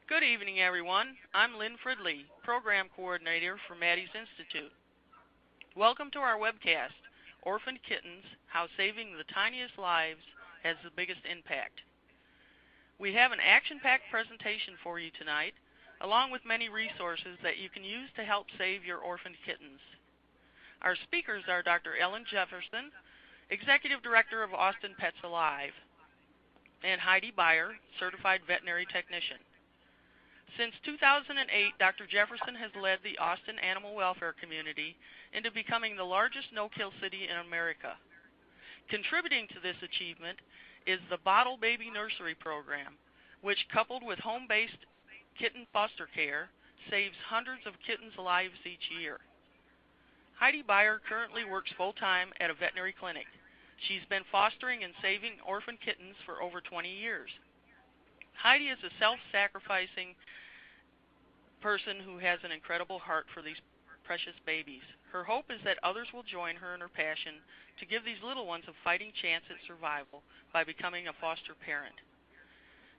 Good evening, everyone. I'm Lynn Fridley, Program Coordinator for Maddie's Institute. Welcome to our webcast, Orphaned Kittens, How Saving the Tiniest Lives Has the Biggest Impact. We have an action-packed presentation for you tonight, along with many resources that you can use to help save your orphaned kittens. Our speakers are Dr. Ellen Jefferson, Executive Director of Austin Pets Alive, and Heidi Beyer, Certified Veterinary Technician. Since 2008, Dr. Jefferson has led the Austin animal welfare community into becoming the largest no-kill city in America. Contributing to this achievement is the Bottle Baby Nursery program, which, coupled with home-based kitten foster care, saves hundreds of kittens' lives each year. Heidi Beyer currently works full-time at a veterinary clinic. She's been fostering and saving orphan kittens for over 20 years. Heidi is a self-sacrificing person who has an incredible heart for these precious babies. Her hope is that others will join her in her passion to give these little ones a fighting chance at survival by becoming a foster parent.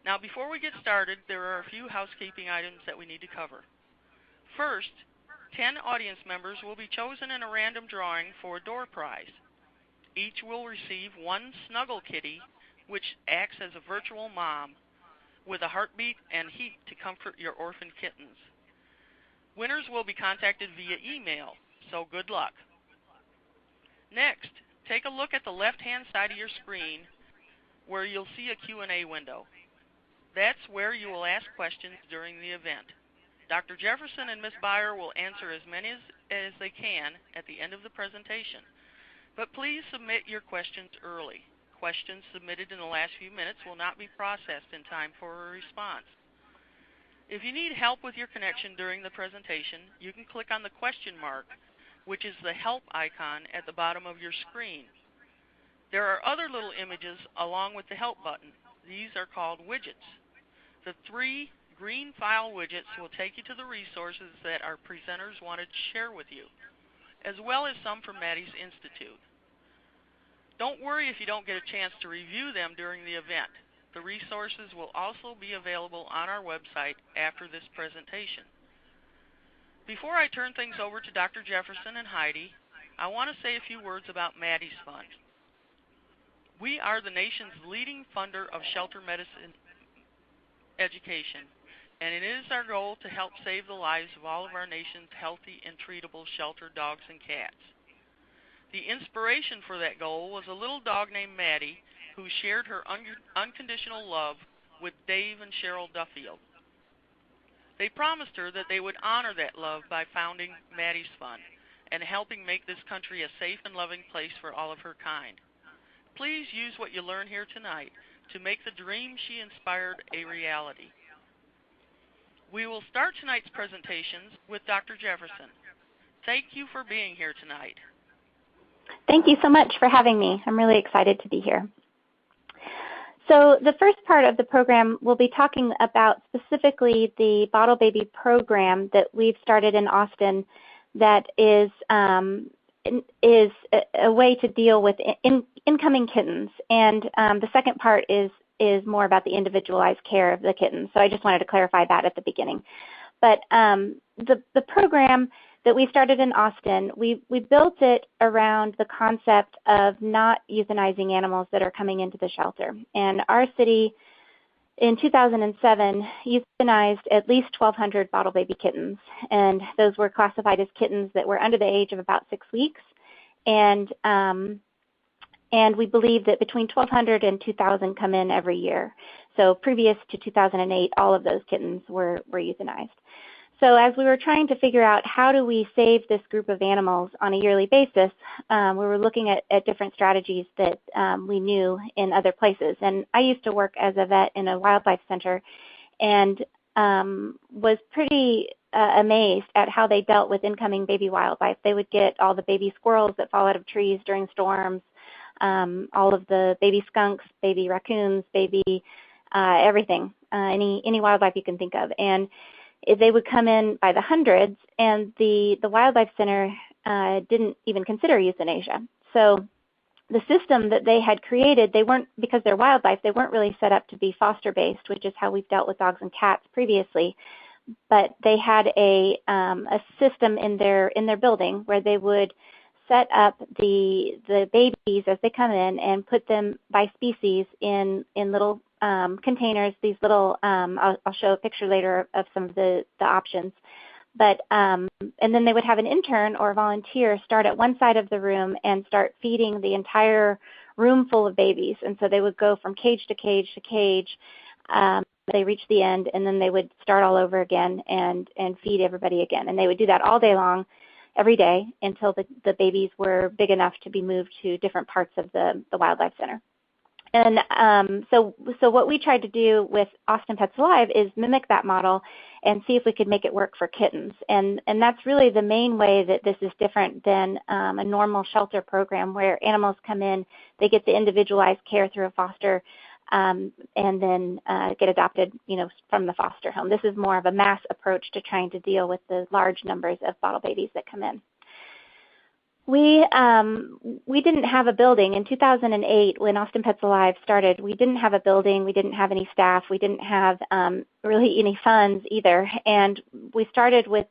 Now, before we get started, there are a few housekeeping items that we need to cover. First, 10 audience members will be chosen in a random drawing for a door prize. Each will receive one snuggle kitty, which acts as a virtual mom, with a heartbeat and heat to comfort your orphaned kittens. Winners will be contacted via email, so good luck. Next, take a look at the left-hand side of your screen where you'll see a Q&A window. That's where you will ask questions during the event. Dr. Jefferson and Ms. Beyer will answer as many as they can at the end of the presentation. But please submit your questions early. Questions submitted in the last few minutes will not be processed in time for a response. If you need help with your connection during the presentation, you can click on the question mark, which is the help icon at the bottom of your screen. There are other little images along with the help button. These are called widgets. The 3 green file widgets will take you to the resources that our presenters wanted to share with you, as well as some from Maddie's Institute. Don't worry if you don't get a chance to review them during the event. The resources will also be available on our website after this presentation. Before I turn things over to Dr. Jefferson and Heidi, I want to say a few words about Maddie's Fund. We are the nation's leading funder of shelter medicine education, and it is our goal to help save the lives of all of our nation's healthy and treatable shelter dogs and cats. The inspiration for that goal was a little dog named Maddie who shared her unconditional love with Dave and Cheryl Duffield. They promised her that they would honor that love by founding Maddie's Fund and helping make this country a safe and loving place for all of her kind. Please use what you learn here tonight to make the dream she inspired a reality. We will start tonight's presentations with Dr. Jefferson. Thank you for being here tonight. Thank you so much for having me. I'm really excited to be here. So the first part of the program, we'll be talking about specifically the Bottle Baby program that we've started in Austin that is a way to deal with incoming kittens. And the second part is more about the individualized care of the kittens. So I just wanted to clarify that at the beginning. But the program that we started in Austin, we built it around the concept of not euthanizing animals that are coming into the shelter. And our city, in 2007, euthanized at least 1,200 bottle baby kittens. And those were classified as kittens that were under the age of about 6 weeks. And we believe that between 1,200 and 2,000 come in every year. So previous to 2008, all of those kittens were euthanized. So as we were trying to figure out how do we save this group of animals on a yearly basis, we were looking at different strategies that we knew in other places. And I used to work as a vet in a wildlife center and was pretty amazed at how they dealt with incoming baby wildlife. They would get all the baby squirrels that fall out of trees during storms, all of the baby skunks, baby raccoons, baby everything, any wildlife you can think of. And they would come in by the hundreds, and the wildlife center didn't even consider euthanasia. So the system that they had created, they weren't, because they're wildlife, they weren't really set up to be foster-based, which is how we've dealt with dogs and cats previously. But they had a system in their building where they would set up the babies as they come in and put them by species in little containers. These little I'll show a picture later of some of the options. But and then they would have an intern or a volunteer start at one side of the room and start feeding the entire room full of babies. And so they would go from cage to cage to cage. They reached the end, and then they would start all over again and feed everybody again. And they would do that all day long, every day, until the babies were big enough to be moved to different parts of the wildlife center. And so what we tried to do with Austin Pets Alive is mimic that model and see if we could make it work for kittens. And that's really the main way that this is different than a normal shelter program where animals come in, they get the individualized care through a foster, and then get adopted, from the foster home. This is more of a mass approach to trying to deal with the large numbers of bottle babies that come in. We didn't have a building. In 2008, when Austin Pets Alive started, we didn't have a building. We didn't have any staff. We didn't have really any funds either. And we started with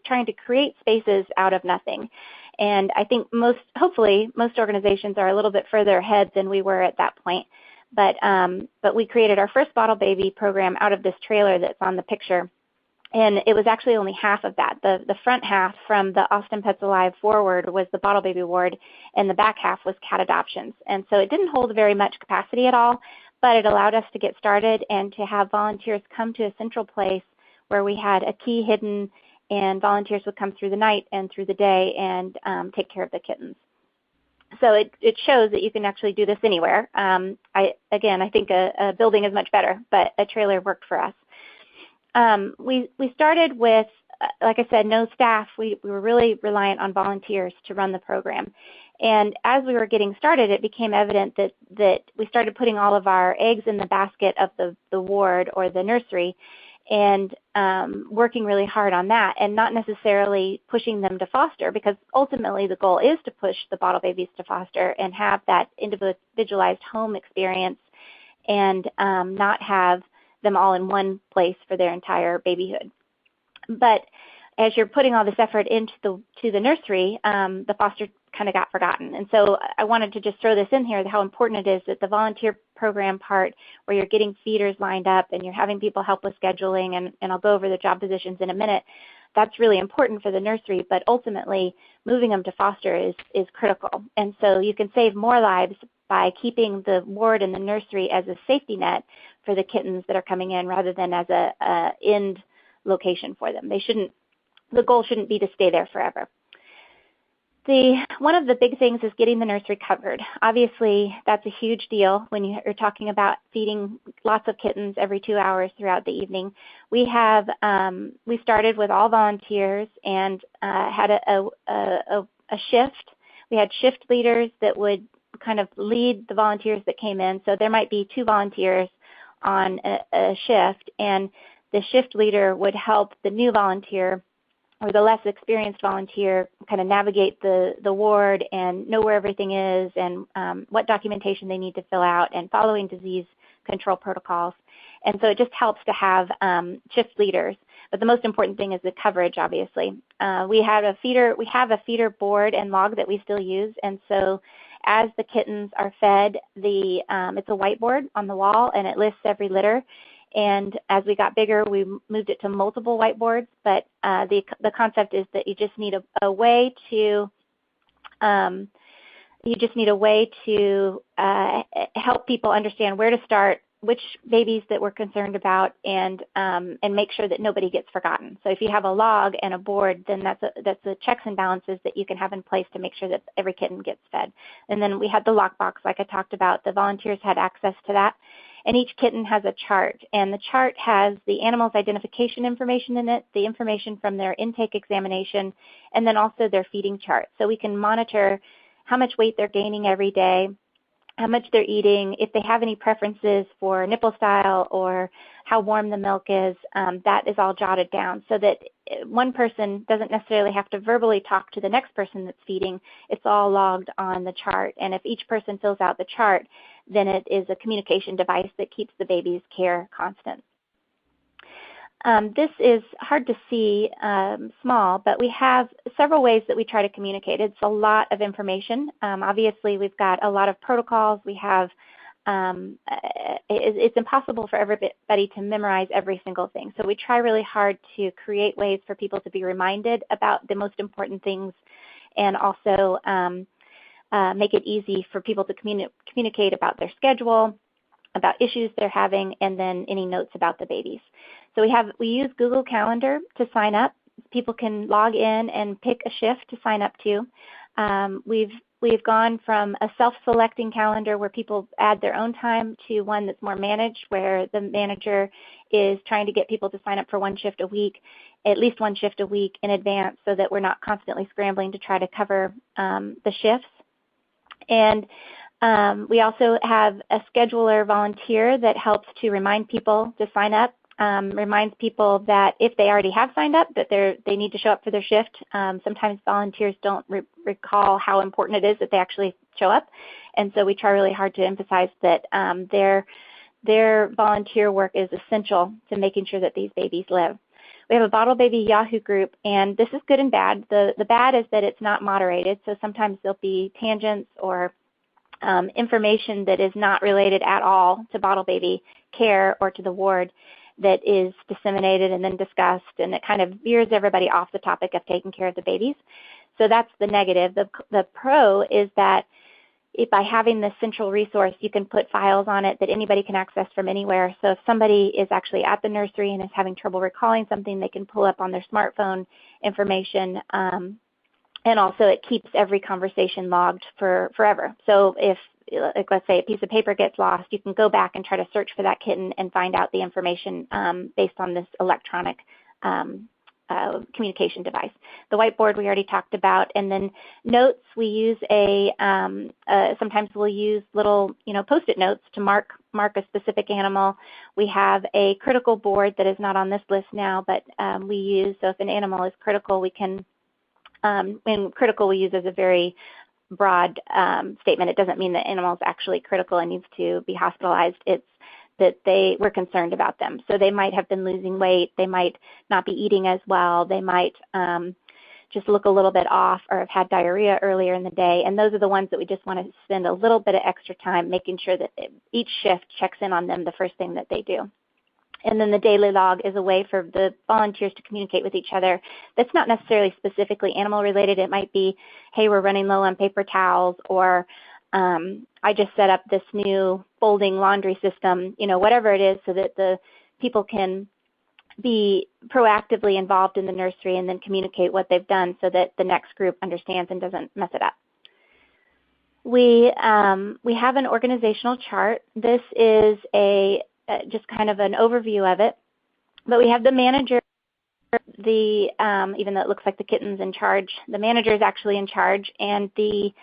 trying to create spaces out of nothing. And I think hopefully most organizations are a little bit further ahead than we were at that point. But we created our first bottle baby program out of this trailer that's on the picture. And it was actually only half of that. The front half from the Austin Pets Alive forward was the bottle baby ward, and the back half was cat adoptions. And so it didn't hold very much capacity at all, but it allowed us to get started and to have volunteers come to a central place where we had a key hidden, and volunteers would come through the night and through the day and take care of the kittens. So it shows that you can actually do this anywhere. I think a building is much better, but a trailer worked for us. We started with, like I said, no staff. We were really reliant on volunteers to run the program. And as we were getting started, it became evident that we started putting all of our eggs in the basket of the ward or the nursery, and working really hard on that, and not necessarily pushing them to foster, because ultimately the goal is to push the bottle babies to foster and have that individualized home experience, and not have them all in one place for their entire babyhood. But as you're putting all this effort into the nursery, the foster kind of got forgotten. And so I wanted to just throw this in here, how important it is that the volunteer program part, where you're getting feeders lined up and you're having people help with scheduling, and I'll go over the job positions in a minute, that's really important for the nursery, but ultimately moving them to foster is critical. And so you can save more lives by keeping the ward and the nursery as a safety net for the kittens that are coming in, rather than as a end location for them. The goal shouldn't be to stay there forever. One of the big things is getting the nursery covered. Obviously, that's a huge deal when you're talking about feeding lots of kittens every 2 hours throughout the evening. We started with all volunteers and had a shift. We had shift leaders that would kind of lead the volunteers that came in. So there might be 2 volunteers on a shift, and the shift leader would help the new volunteer or the less experienced volunteer kind of navigate the ward and know where everything is, and what documentation they need to fill out, and following disease control protocols. And so it just helps to have shift leaders. But the most important thing is the coverage, obviously. We have a feeder board and log that we still use. And so as the kittens are fed, it's a whiteboard on the wall, and it lists every litter. And as we got bigger, we moved it to multiple whiteboards. But the concept is that you just need a way to help people understand where to start, which babies that we're concerned about, and make sure that nobody gets forgotten. So if you have a log and a board, then that's the checks and balances that you can have in place to make sure that every kitten gets fed. And then we had the lockbox, like I talked about. The volunteers had access to that. And each kitten has a chart, and the chart has the animal's identification information in it, the information from their intake examination, and then also their feeding chart. So we can monitor how much weight they're gaining every day, how much they're eating, if they have any preferences for nipple style or how warm the milk is, that is all jotted down so that one person doesn't necessarily have to verbally talk to the next person that's feeding. It's all logged on the chart. And if each person fills out the chart, then it is a communication device that keeps the baby's care constant. This is hard to see small, but we have several ways that we try to communicate. It's a lot of information. Obviously, we've got a lot of protocols. We have, it's impossible for everybody to memorize every single thing. So we try really hard to create ways for people to be reminded about the most important things, and also make it easy for people to communicate about their schedule, about issues they're having, and then any notes about the babies. So we use Google Calendar to sign up. People can log in and pick a shift to sign up to. We've gone from a self-selecting calendar where people add their own time to one that's more managed, where the manager is trying to get people to sign up for one shift a week, at least one shift a week in advance, so that we're not constantly scrambling to try to cover the shifts. And we also have a scheduler volunteer that helps to remind people to sign up, reminds people that if they already have signed up, that they need to show up for their shift. Sometimes volunteers don't recall how important it is that they actually show up. And so we try really hard to emphasize that their volunteer work is essential to making sure that these babies live. We have a Bottle Baby Yahoo group, and this is good and bad. The bad is that it's not moderated, so sometimes there'll be tangents or information that is not related at all to bottle baby care or to the ward that is disseminated and then discussed, and it kind of veers everybody off the topic of taking care of the babies. So that's the negative. The pro is that by having this central resource, you can put files on it that anybody can access from anywhere. So if somebody is actually at the nursery and is having trouble recalling something, they can pull up on their smartphone information. And also it keeps every conversation logged for forever. So if, like, let's say a piece of paper gets lost, you can go back and try to search for that kitten and find out the information based on this electronic communication device. The whiteboard we already talked about, and then notes, we use sometimes we'll use little, Post-it notes to mark a specific animal. We have a critical board that is not on this list now, but we use, so if an animal is critical, we can, and critical we use as a very broad statement. It doesn't mean the animal is actually critical and needs to be hospitalized. It's that we're concerned about them. So they might have been losing weight. They might not be eating as well. They might just look a little bit off or have had diarrhea earlier in the day. And those are the ones that we just want to spend a little bit of extra time making sure that each shift checks in on them the first thing that they do. And then the daily log is a way for the volunteers to communicate with each other. That's not necessarily specifically animal related. It might be, hey, we're running low on paper towels, or I just set up this new folding laundry system, whatever it is, so that the people can be proactively involved in the nursery and then communicate what they've done so that the next group understands and doesn't mess it up. We have an organizational chart. This is just kind of an overview of it, but we have the manager, even though it looks like the kitten's in charge, the manager is actually in charge, and the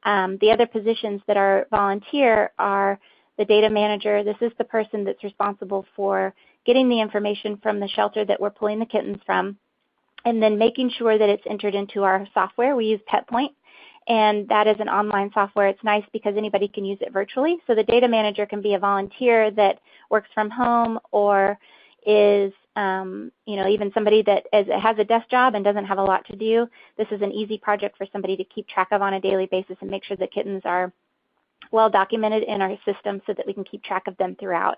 other positions that are volunteer are the data manager. This is the person that's responsible for getting the information from the shelter that we're pulling the kittens from, and then making sure that it's entered into our software. We use PetPoint, and that is an online software. It's nice because anybody can use it virtually. So the data manager can be a volunteer that works from home, or is even somebody that has a desk job and doesn't have a lot to do. This is an easy project for somebody to keep track of on a daily basis and make sure the kittens are well documented in our system so that we can keep track of them throughout.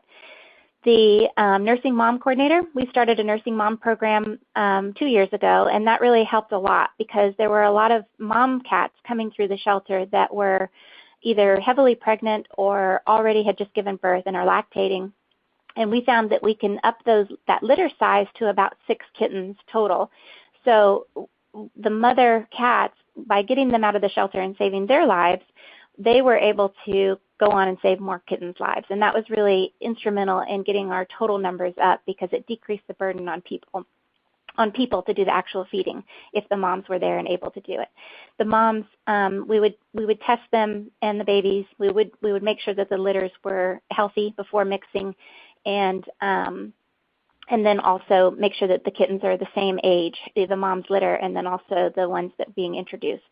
The nursing mom coordinator, we started a nursing mom program 2 years ago, and that really helped a lot because there were a lot of mom cats coming through the shelter that were either heavily pregnant or already had just given birth and are lactating. And we found that we can up that litter size to about 6 kittens total. So the mother cats, by getting them out of the shelter and saving their lives, they were able to go on and save more kittens' lives. And that was really instrumental in getting our total numbers up because it decreased the burden on people to do the actual feeding if the moms were there and able to do it. The moms, we would test them and the babies. We would make sure that the litters were healthy before mixing, and and then also make sure that the kittens are the same age, the mom's litter, and then also the ones that are being introduced,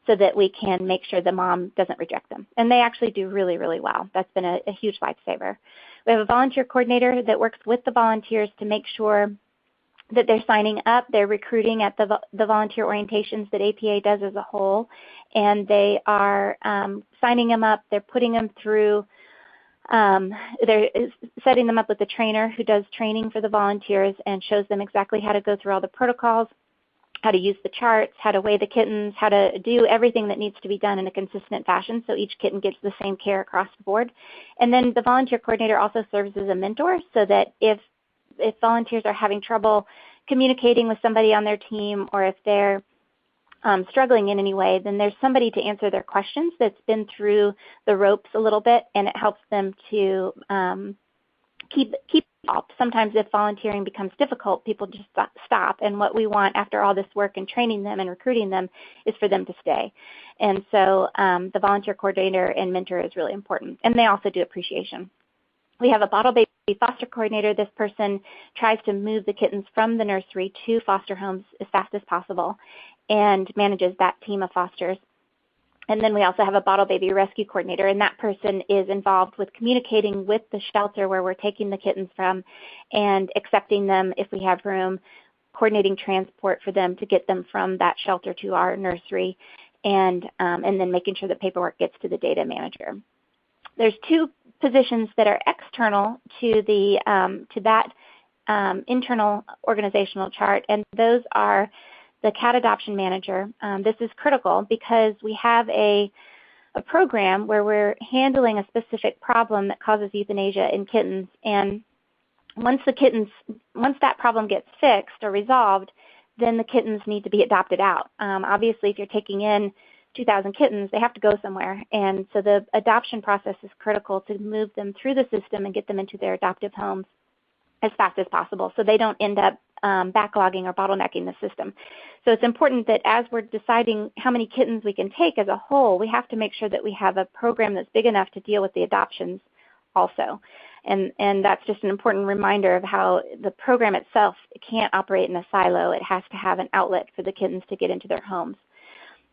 so that we can make sure the mom doesn't reject them. And they actually do really, really well. That's been a huge lifesaver. We have a volunteer coordinator that works with the volunteers to make sure that they're signing up, they're recruiting at the volunteer orientations that APA does as a whole, and they are signing them up, they're putting them through, they're setting them up with a trainer who does training for the volunteers and shows them exactly how to go through all the protocols, how to use the charts, how to weigh the kittens, how to do everything that needs to be done in a consistent fashion so each kitten gets the same care across the board. And then the volunteer coordinator also serves as a mentor, so that if volunteers are having trouble communicating with somebody on their team, or if they're struggling in any way, then there's somebody to answer their questions that's been through the ropes a little bit, and it helps them to keep up. Sometimes if volunteering becomes difficult, people just stop, and what we want after all this work and training them and recruiting them is for them to stay. And so the volunteer coordinator and mentor is really important, and they also do appreciation. We have a bottle baby foster coordinator. This person tries to move the kittens from the nursery to foster homes as fast as possible and manages that team of fosters. And then we also have a bottle baby rescue coordinator, and that person is involved with communicating with the shelter where we're taking the kittens from and accepting them if we have room, coordinating transport for them to get them from that shelter to our nursery, and then making sure that paperwork gets to the data manager. There's two positions that are external to that internal organizational chart, and those are the cat adoption manager. This is critical because we have a program where we're handling a specific problem that causes euthanasia in kittens, and once that problem gets fixed or resolved, then the kittens need to be adopted out. Obviously, if you're taking in 2,000 kittens, they have to go somewhere, and so the adoption process is critical to move them through the system and get them into their adoptive homes as fast as possible so they don't end up backlogging or bottlenecking the system. So it's important that as we're deciding how many kittens we can take as a whole, we have to make sure that we have a program that's big enough to deal with the adoptions also. And that's just an important reminder of how the program itself can't operate in a silo. It has to have an outlet for the kittens to get into their homes.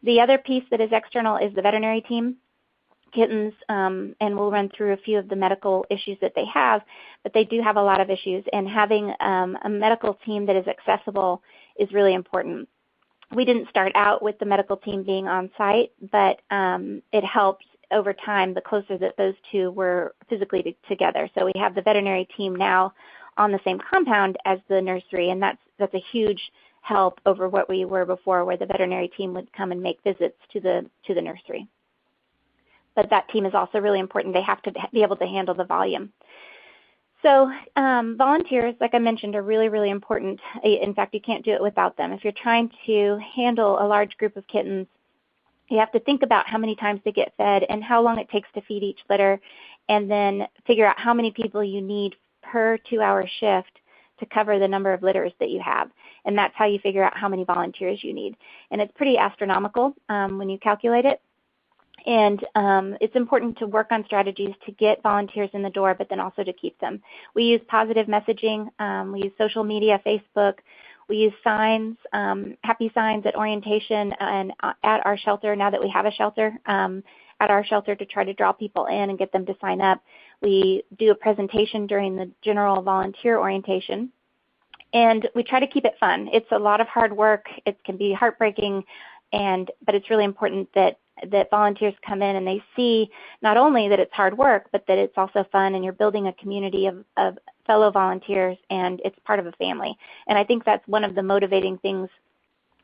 The other piece that is external is the veterinary team. Kittens, and we'll run through a few of the medical issues that they have, but they do have a lot of issues, and having a medical team that is accessible is really important. We didn't start out with the medical team being on site, but it helped over time the closer that those two were physically together. So we have the veterinary team now on the same compound as the nursery, and that's a huge help over what we were before, where the veterinary team would come and make visits to the nursery. But that team is also really important. They have to be able to handle the volume. So volunteers, like I mentioned, are really, really important. In fact, you can't do it without them. If you're trying to handle a large group of kittens, you have to think about how many times they get fed and how long it takes to feed each litter, and then figure out how many people you need per 2-hour shift to cover the number of litters that you have. And that's how you figure out how many volunteers you need. And it's pretty astronomical when you calculate it. And it's important to work on strategies to get volunteers in the door, but then also to keep them. We use positive messaging. We use social media, Facebook. We use signs, happy signs at orientation and at our shelter, now that we have a shelter, at our shelter, to try to draw people in and get them to sign up. We do a presentation during the general volunteer orientation, and we try to keep it fun. It's a lot of hard work. It can be heartbreaking, but it's really important that volunteers come in and they see not only that it's hard work, but that it's also fun, and you're building a community of fellow volunteers, and it's part of a family. And I think that's one of the motivating things.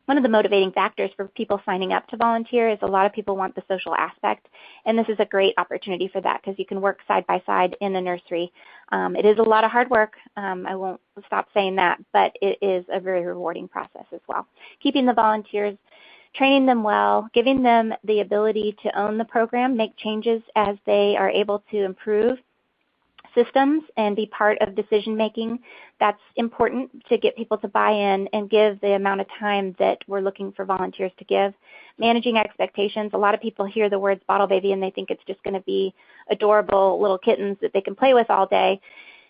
One of the motivating factors for people signing up to volunteer is a lot of people want the social aspect, and this is a great opportunity for that because you can work side by side in the nursery. It is a lot of hard work. I won't stop saying that, but it is a very rewarding process as well. Keeping the volunteers, training them well, giving them the ability to own the program, make changes as they are able to improve systems and be part of decision making. That's important to get people to buy in and give the amount of time that we're looking for volunteers to give. Managing expectations. A lot of people hear the words bottle baby and they think it's just going to be adorable little kittens that they can play with all day.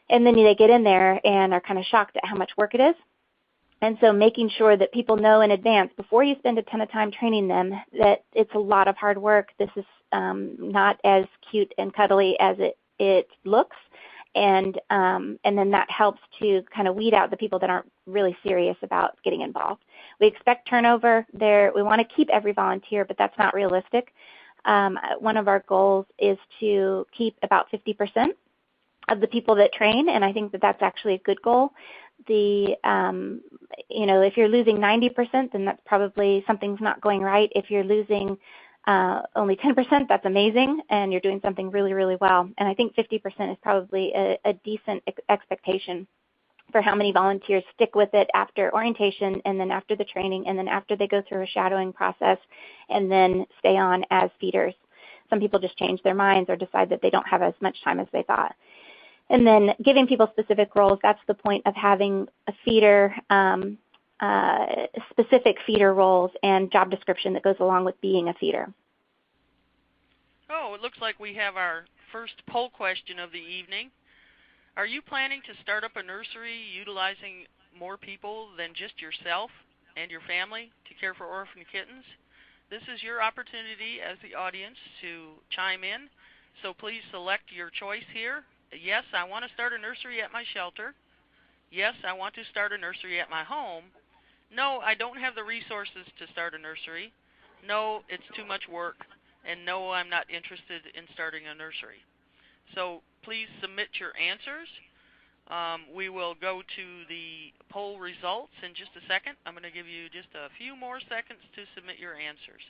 And then they get in there and are kind of shocked at how much work it is. And so making sure that people know in advance, before you spend a ton of time training them, that it's a lot of hard work. This is not as cute and cuddly as it looks. And then that helps to kind of weed out the people that aren't really serious about getting involved. We expect turnover there. We want to keep every volunteer, but that's not realistic. One of our goals is to keep about 50% of the people that train, and I think that that's actually a good goal. If you're losing 90%, then that's probably something's not going right. If you're losing only 10%, that's amazing, and you're doing something really, really well. And I think 50% is probably a decent expectation for how many volunteers stick with it after orientation, and then after the training, and then after they go through a shadowing process, and then stay on as feeders. Some people just change their minds or decide that they don't have as much time as they thought. And then giving people specific roles, that's the point of having a feeder, specific feeder roles and job description that goes along with being a feeder. Oh, it looks like we have our first poll question of the evening. Are you planning to start up a nursery utilizing more people than just yourself and your family to care for orphan kittens? This is your opportunity as the audience to chime in, so please select your choice here. Yes, I want to start a nursery at my shelter. Yes, I want to start a nursery at my home. No, I don't have the resources to start a nursery. No, it's too much work. And no, I'm not interested in starting a nursery. So please submit your answers. We will go to the poll results in just a second. I'm going to give you just a few more seconds to submit your answers.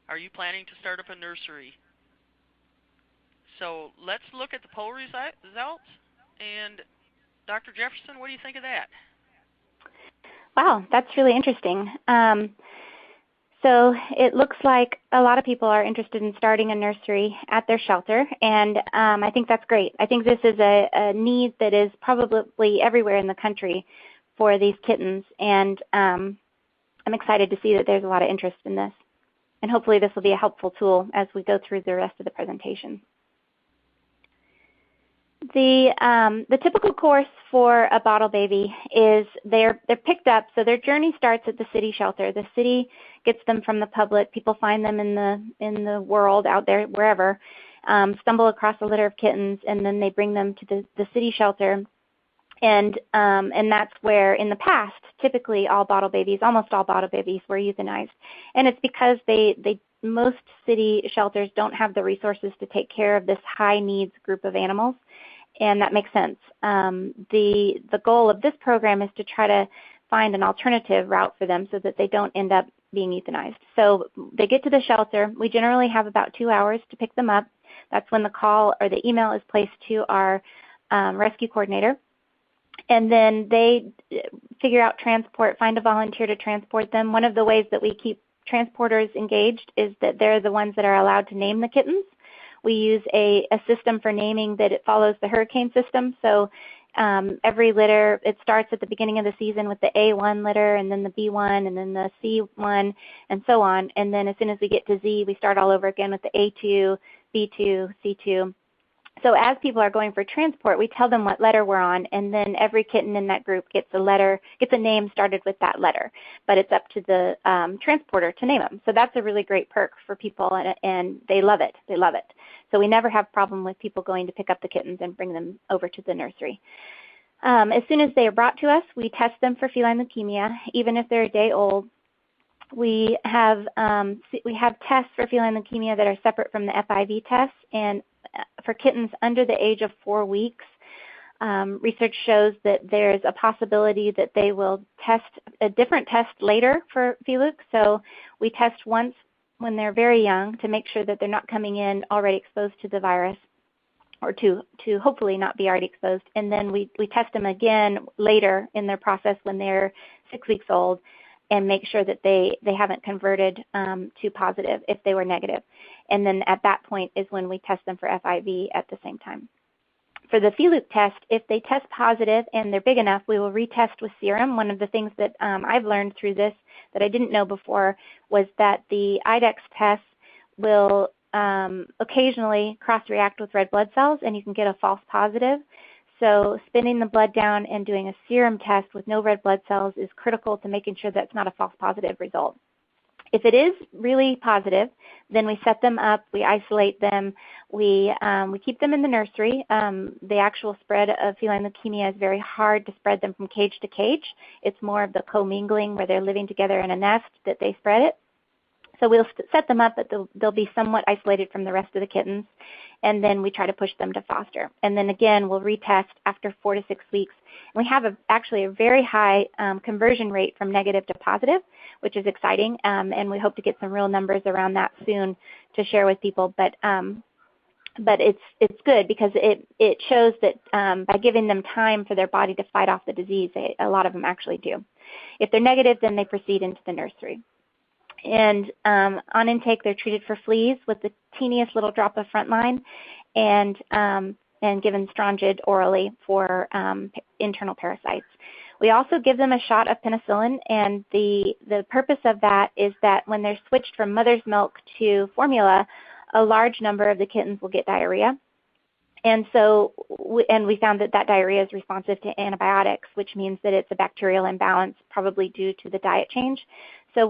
Are you planning to start up a nursery? So let's look at the poll results. And Dr. Jefferson, what do you think of that? Wow, that's really interesting. So it looks like a lot of people are interested in starting a nursery at their shelter, and I think that's great. I think this is a need that is probably everywhere in the country for these kittens, and I'm excited to see that there's a lot of interest in this. And hopefully this will be a helpful tool as we go through the rest of the presentation. The typical course for a bottle baby is they're picked up, so their journey starts at the city shelter. The city gets them from the public. People find them in the world out there, wherever, stumble across a litter of kittens, and then they bring them to the city shelter. And that's where, in the past, typically almost all bottle babies were euthanized. And it's because most city shelters don't have the resources to take care of this high needs group of animals. And that makes sense. The goal of this program is to try to find an alternative route for them so that they don't end up being euthanized. So they get to the shelter. We generally have about 2 hours to pick them up. That's when the call or the email is placed to our rescue coordinator. And then they figure out transport, find a volunteer to transport them. One of the ways that we keep transporters engaged is that they're the ones that are allowed to name the kittens. We use a system for naming that it follows the hurricane system. So every litter, it starts at the beginning of the season with the A1 litter, and then the B1, and then the C1, and so on. And then as soon as we get to Z, we start all over again with the A2, B2, C2. So as people are going for transport, we tell them what letter we're on, and then every kitten in that group gets a name started with that letter. But it's up to the transporter to name them. So that's a really great perk for people, and they love it. They love it. So we never have a problem with people going to pick up the kittens and bring them over to the nursery. As soon as they are brought to us, we test them for feline leukemia, even if they're a day old. We have tests for feline leukemia that are separate from the FIV tests, and for kittens under the age of 4 weeks, research shows that there's a possibility that they will test a different test later for FELUC. So we test once when they're very young to make sure that they're not coming in already exposed to the virus, or to hopefully not be already exposed. And then we test them again later in their process when they're 6 weeks old, and make sure that they haven't converted to positive if they were negative. And then at that point is when we test them for FIV at the same time. For the FELUC test, if they test positive and they're big enough, we will retest with serum. One of the things that I've learned through this that I didn't know before was that the IDEX test will occasionally cross-react with red blood cells, and you can get a false positive. So spinning the blood down and doing a serum test with no red blood cells is critical to making sure that's not a false positive result. If it is really positive, then we set them up, we isolate them, we keep them in the nursery. The actual spread of feline leukemia is very hard to spread them from cage to cage. It's more of the commingling where they're living together in a nest that they spread it. So we'll set them up, but they'll be somewhat isolated from the rest of the kittens, and then we try to push them to foster. And then again, we'll retest after 4 to 6 weeks. And we have actually a very high conversion rate from negative to positive, which is exciting, and we hope to get some real numbers around that soon to share with people. But it's good because it shows that by giving them time for their body to fight off the disease, a lot of them actually do. If they're negative, then they proceed into the nursery. And on intake, they're treated for fleas with the teeniest little drop of frontline, and given Strongid orally for internal parasites. We also give them a shot of penicillin, and the purpose of that is that when they're switched from mother's milk to formula, a large number of the kittens will get diarrhea. And so, we found that diarrhea is responsive to antibiotics, which means that it's a bacterial imbalance, probably due to the diet change. So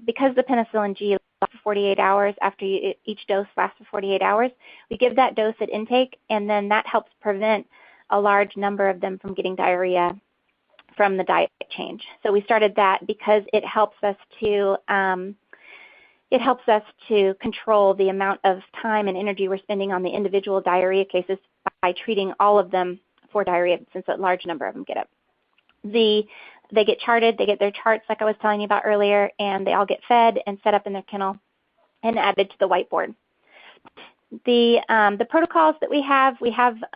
because the penicillin G lasts for 48 hours, after each dose lasts for 48 hours, we give that dose at intake, and then that helps prevent a large number of them from getting diarrhea from the diet change. So we started that because it helps us to control the amount of time and energy we're spending on the individual diarrhea cases by treating all of them for diarrhea, since a large number of them get it. They get charted, they get their charts like I was telling you about earlier, and they all get fed and set up in their kennel and added to the whiteboard. The protocols that we have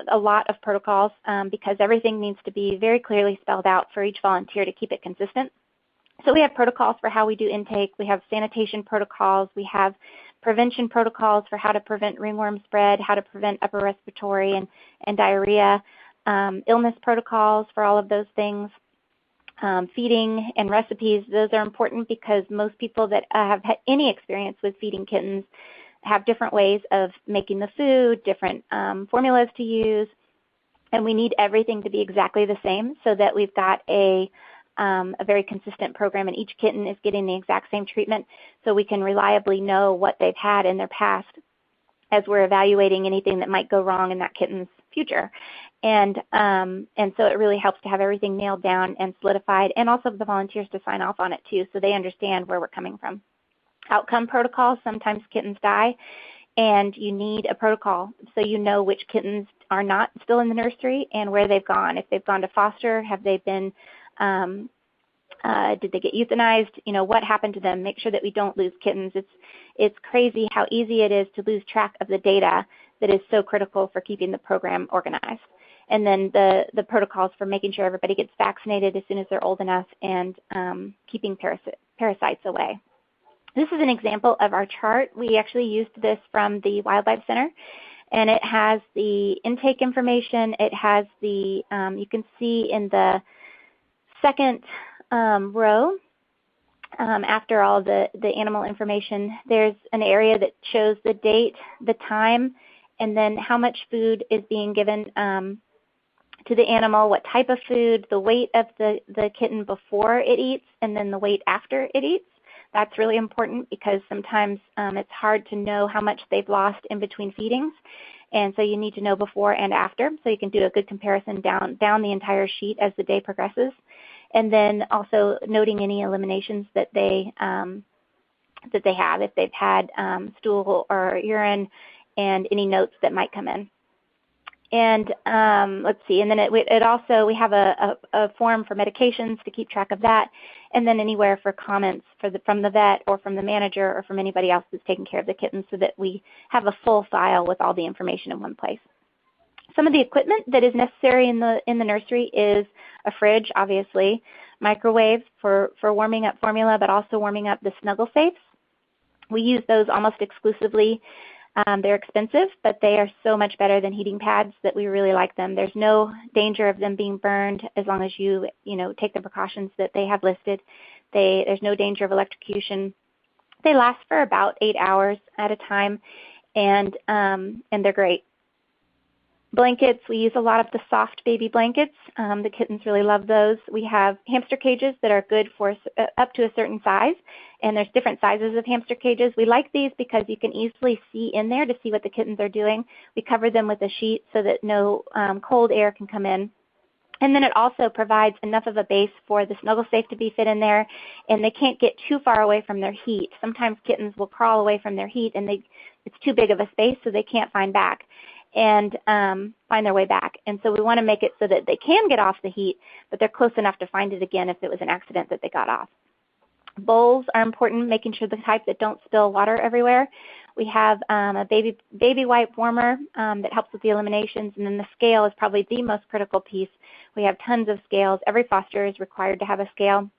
a lot of protocols because everything needs to be very clearly spelled out for each volunteer to keep it consistent. So we have protocols for how we do intake, we have sanitation protocols, we have prevention protocols for how to prevent ringworm spread, how to prevent upper respiratory and diarrhea, illness protocols for all of those things. Feeding and recipes, those are important because most people that have had any experience with feeding kittens have different ways of making the food, different formulas to use, and we need everything to be exactly the same so that we've got a very consistent program, and each kitten is getting the exact same treatment so we can reliably know what they've had in their past as we're evaluating anything that might go wrong in that kitten's future. And so it really helps to have everything nailed down and solidified, and also the volunteers to sign off on it too, so they understand where we're coming from. Outcome protocols, sometimes kittens die, and you need a protocol so you know which kittens are not still in the nursery and where they've gone. If they've gone to foster, have they been, did they get euthanized? You know, what happened to them? Make sure that we don't lose kittens. It's crazy how easy it is to lose track of the data that is so critical for keeping the program organized. And then the protocols for making sure everybody gets vaccinated as soon as they're old enough, and keeping parasites away. This is an example of our chart. We actually used this from the Wildlife Center, and it has the intake information. It has the, you can see in the second row, after all the animal information, there's an area that shows the date, the time, and then how much food is being given to the animal, what type of food, the weight of the kitten before it eats, and then the weight after it eats. That's really important because sometimes it's hard to know how much they've lost in between feedings. And so you need to know before and after, so you can do a good comparison down the entire sheet as the day progresses. And then also noting any eliminations that they have, if they've had stool or urine, and any notes that might come in. And let's see, and then it also, we have a form for medications to keep track of that, and then anywhere for comments from the vet or from the manager or from anybody else that's taking care of the kittens, so that we have a full file with all the information in one place. Some of the equipment that is necessary in the nursery is a fridge, obviously, microwave for warming up formula, but also warming up the snuggle safes. We use those almost exclusively. They're expensive, but they are so much better than heating pads that we really like them. There's no danger of them being burned as long as you take the precautions that they have listed. There's no danger of electrocution. They last for about 8 hours at a time, and they're great. Blankets, we use a lot of the soft baby blankets. The kittens really love those. We have hamster cages that are good for up to a certain size, and there's different sizes of hamster cages. We like these because you can easily see in there to see what the kittens are doing. We cover them with a sheet so that no cold air can come in. And then it also provides enough of a base for the snuggle safe to be fit in there, and they can't get too far away from their heat. Sometimes kittens will crawl away from their heat, and it's too big of a space, so they can't find back and find their way back. And so we want to make it so that they can get off the heat, but they're close enough to find it again if it was an accident that they got off. Bowls are important, making sure the type that don't spill water everywhere. We have a baby wipe warmer that helps with the eliminations, and then the scale is probably the most critical piece. We have tons of scales. Every foster is required to have a scale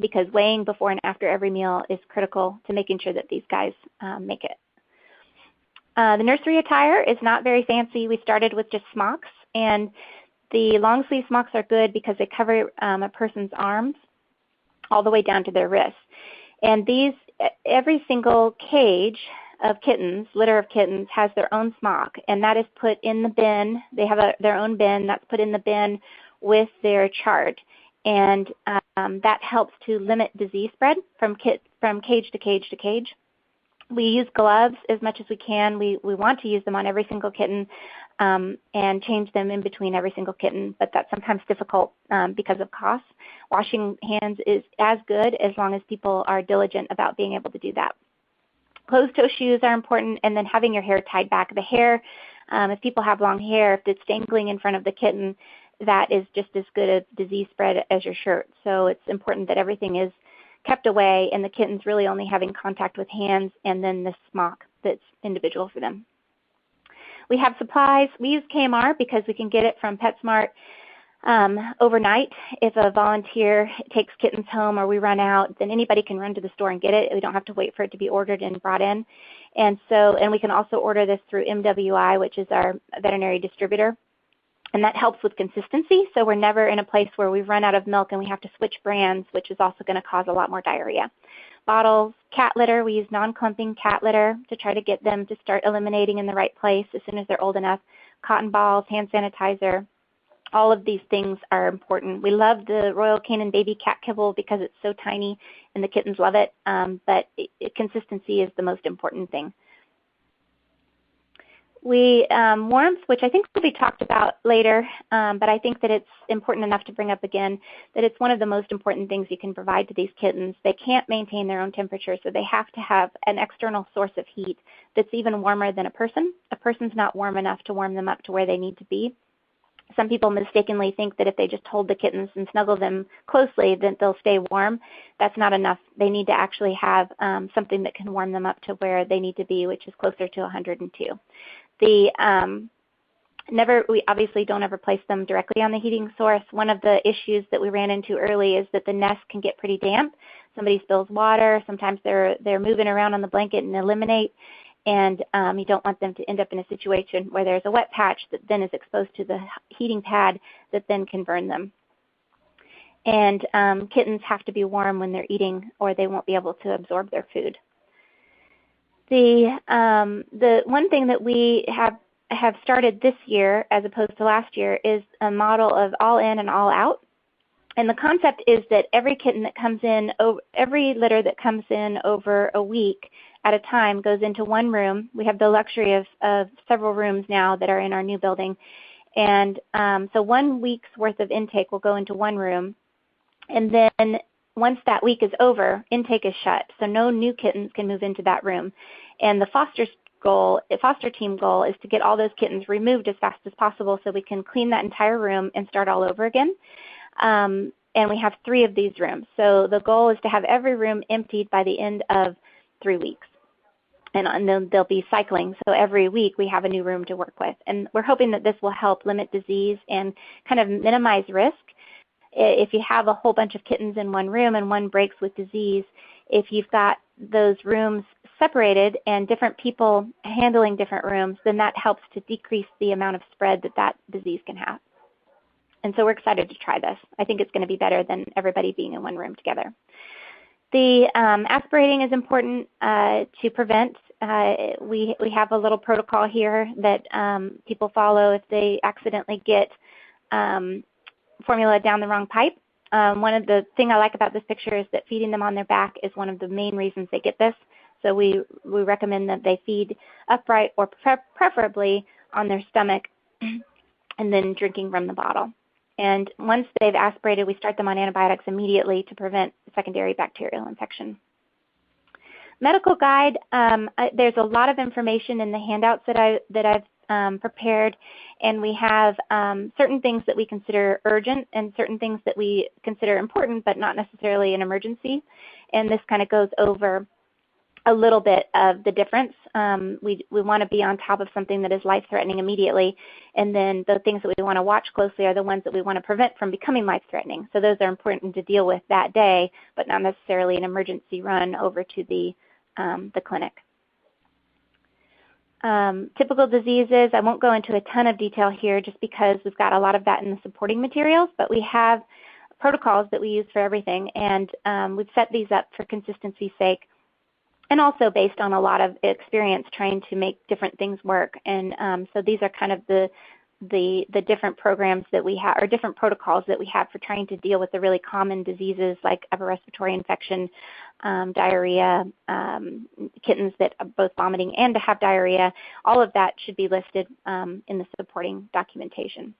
because weighing before and after every meal is critical to making sure that these guys make it. The nursery attire is not very fancy. We started with just smocks, and the long sleeve smocks are good because they cover a person's arms all the way down to their wrists. And these, every single cage of kittens, litter of kittens, has their own smock, and that is put in the bin. They have their own bin that's put in the bin with their chart, and that helps to limit disease spread from cage to cage to cage. We use gloves as much as we can. We want to use them on every single kitten and change them in between every single kitten, but that's sometimes difficult because of costs. Washing hands is as good as long as people are diligent about being able to do that. Closed-toe shoes are important, and then having your hair tied back. The hair, if people have long hair, if it's dangling in front of the kitten, that is just as good a disease spread as your shirt. So it's important that everything is kept away and the kitten's really only having contact with hands and then the smock that's individual for them. We have supplies. We use KMR because we can get it from PetSmart overnight. If a volunteer takes kittens home or we run out, then anybody can run to the store and get it. We don't have to wait for it to be ordered and brought in. And we can also order this through MWI, which is our veterinary distributor. And that helps with consistency, so we're never in a place where we've run out of milk and we have to switch brands, which is also going to cause a lot more diarrhea. Bottles, cat litter, we use non-clumping cat litter to try to get them to start eliminating in the right place as soon as they're old enough. Cotton balls, hand sanitizer, all of these things are important. We love the Royal Canin baby cat kibble because it's so tiny and the kittens love it, but consistency is the most important thing. Warmth, which I think will be talked about later, but I think that it's important enough to bring up again, that it's one of the most important things you can provide to these kittens. They can't maintain their own temperature, so they have to have an external source of heat that's even warmer than a person. A person's not warm enough to warm them up to where they need to be. Some people mistakenly think that if they just hold the kittens and snuggle them closely, then they'll stay warm. That's not enough. They need to actually have something that can warm them up to where they need to be, which is closer to 102. We obviously don't ever place them directly on the heating source. One of the issues that we ran into early is that the nest can get pretty damp. Somebody spills water. Sometimes they're moving around on the blanket and eliminate. And you don't want them to end up in a situation where there's a wet patch that then is exposed to the heating pad that then can burn them. And kittens have to be warm when they're eating or they won't be able to absorb their food. The one thing that we have started this year as opposed to last year is a model of all in and all out. And the concept is that every kitten that comes in, every litter that comes in over a week at a time goes into one room. We have the luxury of several rooms now that are in our new building. And so 1 week's worth of intake will go into one room. And then once that week is over, intake is shut. So no new kittens can move into that room. And the foster team goal is to get all those kittens removed as fast as possible so we can clean that entire room and start all over again. And we have 3 of these rooms. So the goal is to have every room emptied by the end of 3 weeks. And then they'll be cycling. So every week we have a new room to work with. And we're hoping that this will help limit disease and kind of minimize risk. If you have a whole bunch of kittens in one room and one breaks with disease, if you've got those rooms separated and different people handling different rooms, then that helps to decrease the amount of spread that disease can have. And so we're excited to try this. I think it's going to be better than everybody being in one room together. The aspirating is important to prevent we have a little protocol here that people follow if they accidentally get formula down the wrong pipe. One of the things I like about this picture is that feeding them on their back is one of the main reasons they get this. So we recommend that they feed upright or preferably on their stomach and then drinking from the bottle. And once they've aspirated, we start them on antibiotics immediately to prevent secondary bacterial infection. Medical guide, there's a lot of information in the handouts that I've prepared, and we have certain things that we consider urgent and certain things that we consider important but not necessarily an emergency. And this kind of goes over a little bit of the difference. We want to be on top of something that is life-threatening immediately, and then the things that we want to watch closely are the ones that we want to prevent from becoming life-threatening. So those are important to deal with that day, but not necessarily an emergency run over to the clinic. Typical diseases, I won't go into a ton of detail here just because we've got a lot of that in the supporting materials, but we have protocols that we use for everything, and we've set these up for consistency's sake, and also based on a lot of experience trying to make different things work. And so these are kind of the different programs that we have, or different protocols that we have for trying to deal with the really common diseases like upper respiratory infection, diarrhea, kittens that are both vomiting and to have diarrhea. All of that should be listed in the supporting documentation.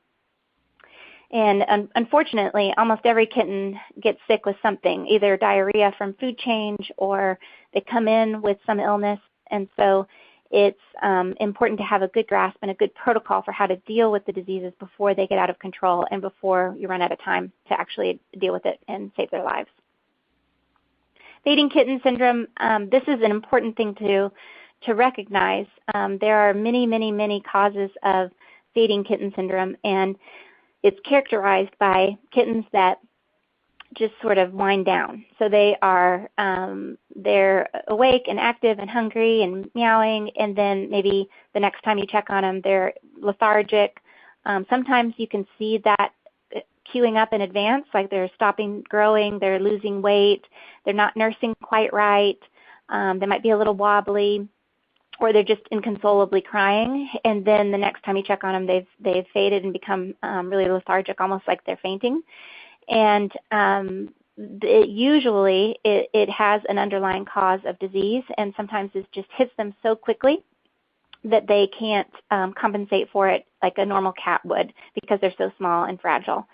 And unfortunately, almost every kitten gets sick with something, either diarrhea from food change or they come in with some illness. And so it's important to have a good grasp and a good protocol for how to deal with the diseases before they get out of control and before you run out of time to actually deal with it and save their lives. Fading kitten syndrome, this is an important thing to recognize. There are many, many, many causes of fading kitten syndrome, and it's characterized by kittens that just sort of wind down. So they're awake and active and hungry and meowing, and then maybe the next time you check on them, they're lethargic. Sometimes you can see that queuing up in advance, like they're stopping growing, they're losing weight, they're not nursing quite right, they might be a little wobbly, or they're just inconsolably crying, and then the next time you check on them, they've faded and become really lethargic, almost like they're fainting. And usually it has an underlying cause of disease, and sometimes it just hits them so quickly that they can't compensate for it like a normal cat would because they're so small and fragile.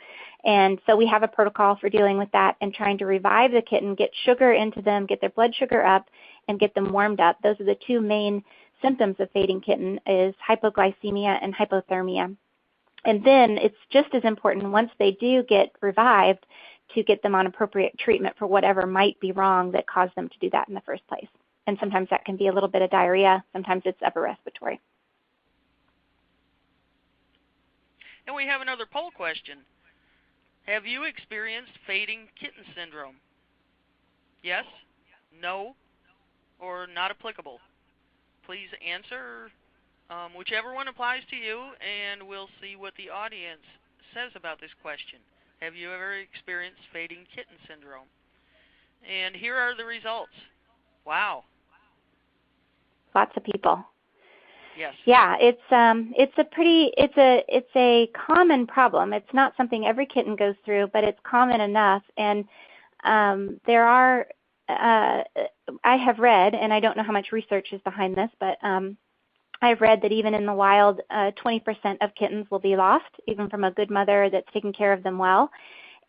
And so we have a protocol for dealing with that and trying to revive the kitten, get sugar into them, get their blood sugar up, and get them warmed up. Those are the two main symptoms of fading kitten, is hypoglycemia and hypothermia. And then it's just as important once they do get revived to get them on appropriate treatment for whatever might be wrong that caused them to do that in the first place. And sometimes that can be a little bit of diarrhea, sometimes it's upper respiratory. And we have another poll question. Have you experienced fading kitten syndrome? Yes, no, or not applicable? Please answer whichever one applies to you, and we'll see what the audience says about this question. Have you ever experienced fading kitten syndrome? And here are the results. Wow. Lots of people. Yes. Yeah, it's a common problem. It's not something every kitten goes through, but it's common enough. And there are, I have read, and I don't know how much research is behind this, but I've read that even in the wild, 20% of kittens will be lost, even from a good mother that's taking care of them well.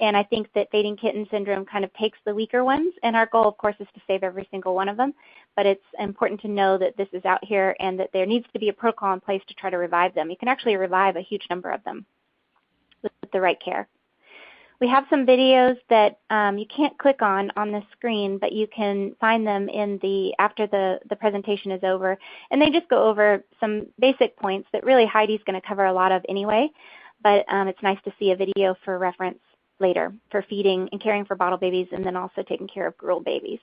And I think that fading kitten syndrome kind of takes the weaker ones, and our goal, of course, is to save every single one of them. But it's important to know that this is out here and that there needs to be a protocol in place to try to revive them. You can actually revive a huge number of them with the right care. We have some videos that you can't click on the screen, but you can find them in after the presentation is over. And they just go over some basic points that really Heidi's going to cover a lot of anyway. But it's nice to see a video for reference later for feeding and caring for bottle babies, and then also taking care of gruel babies.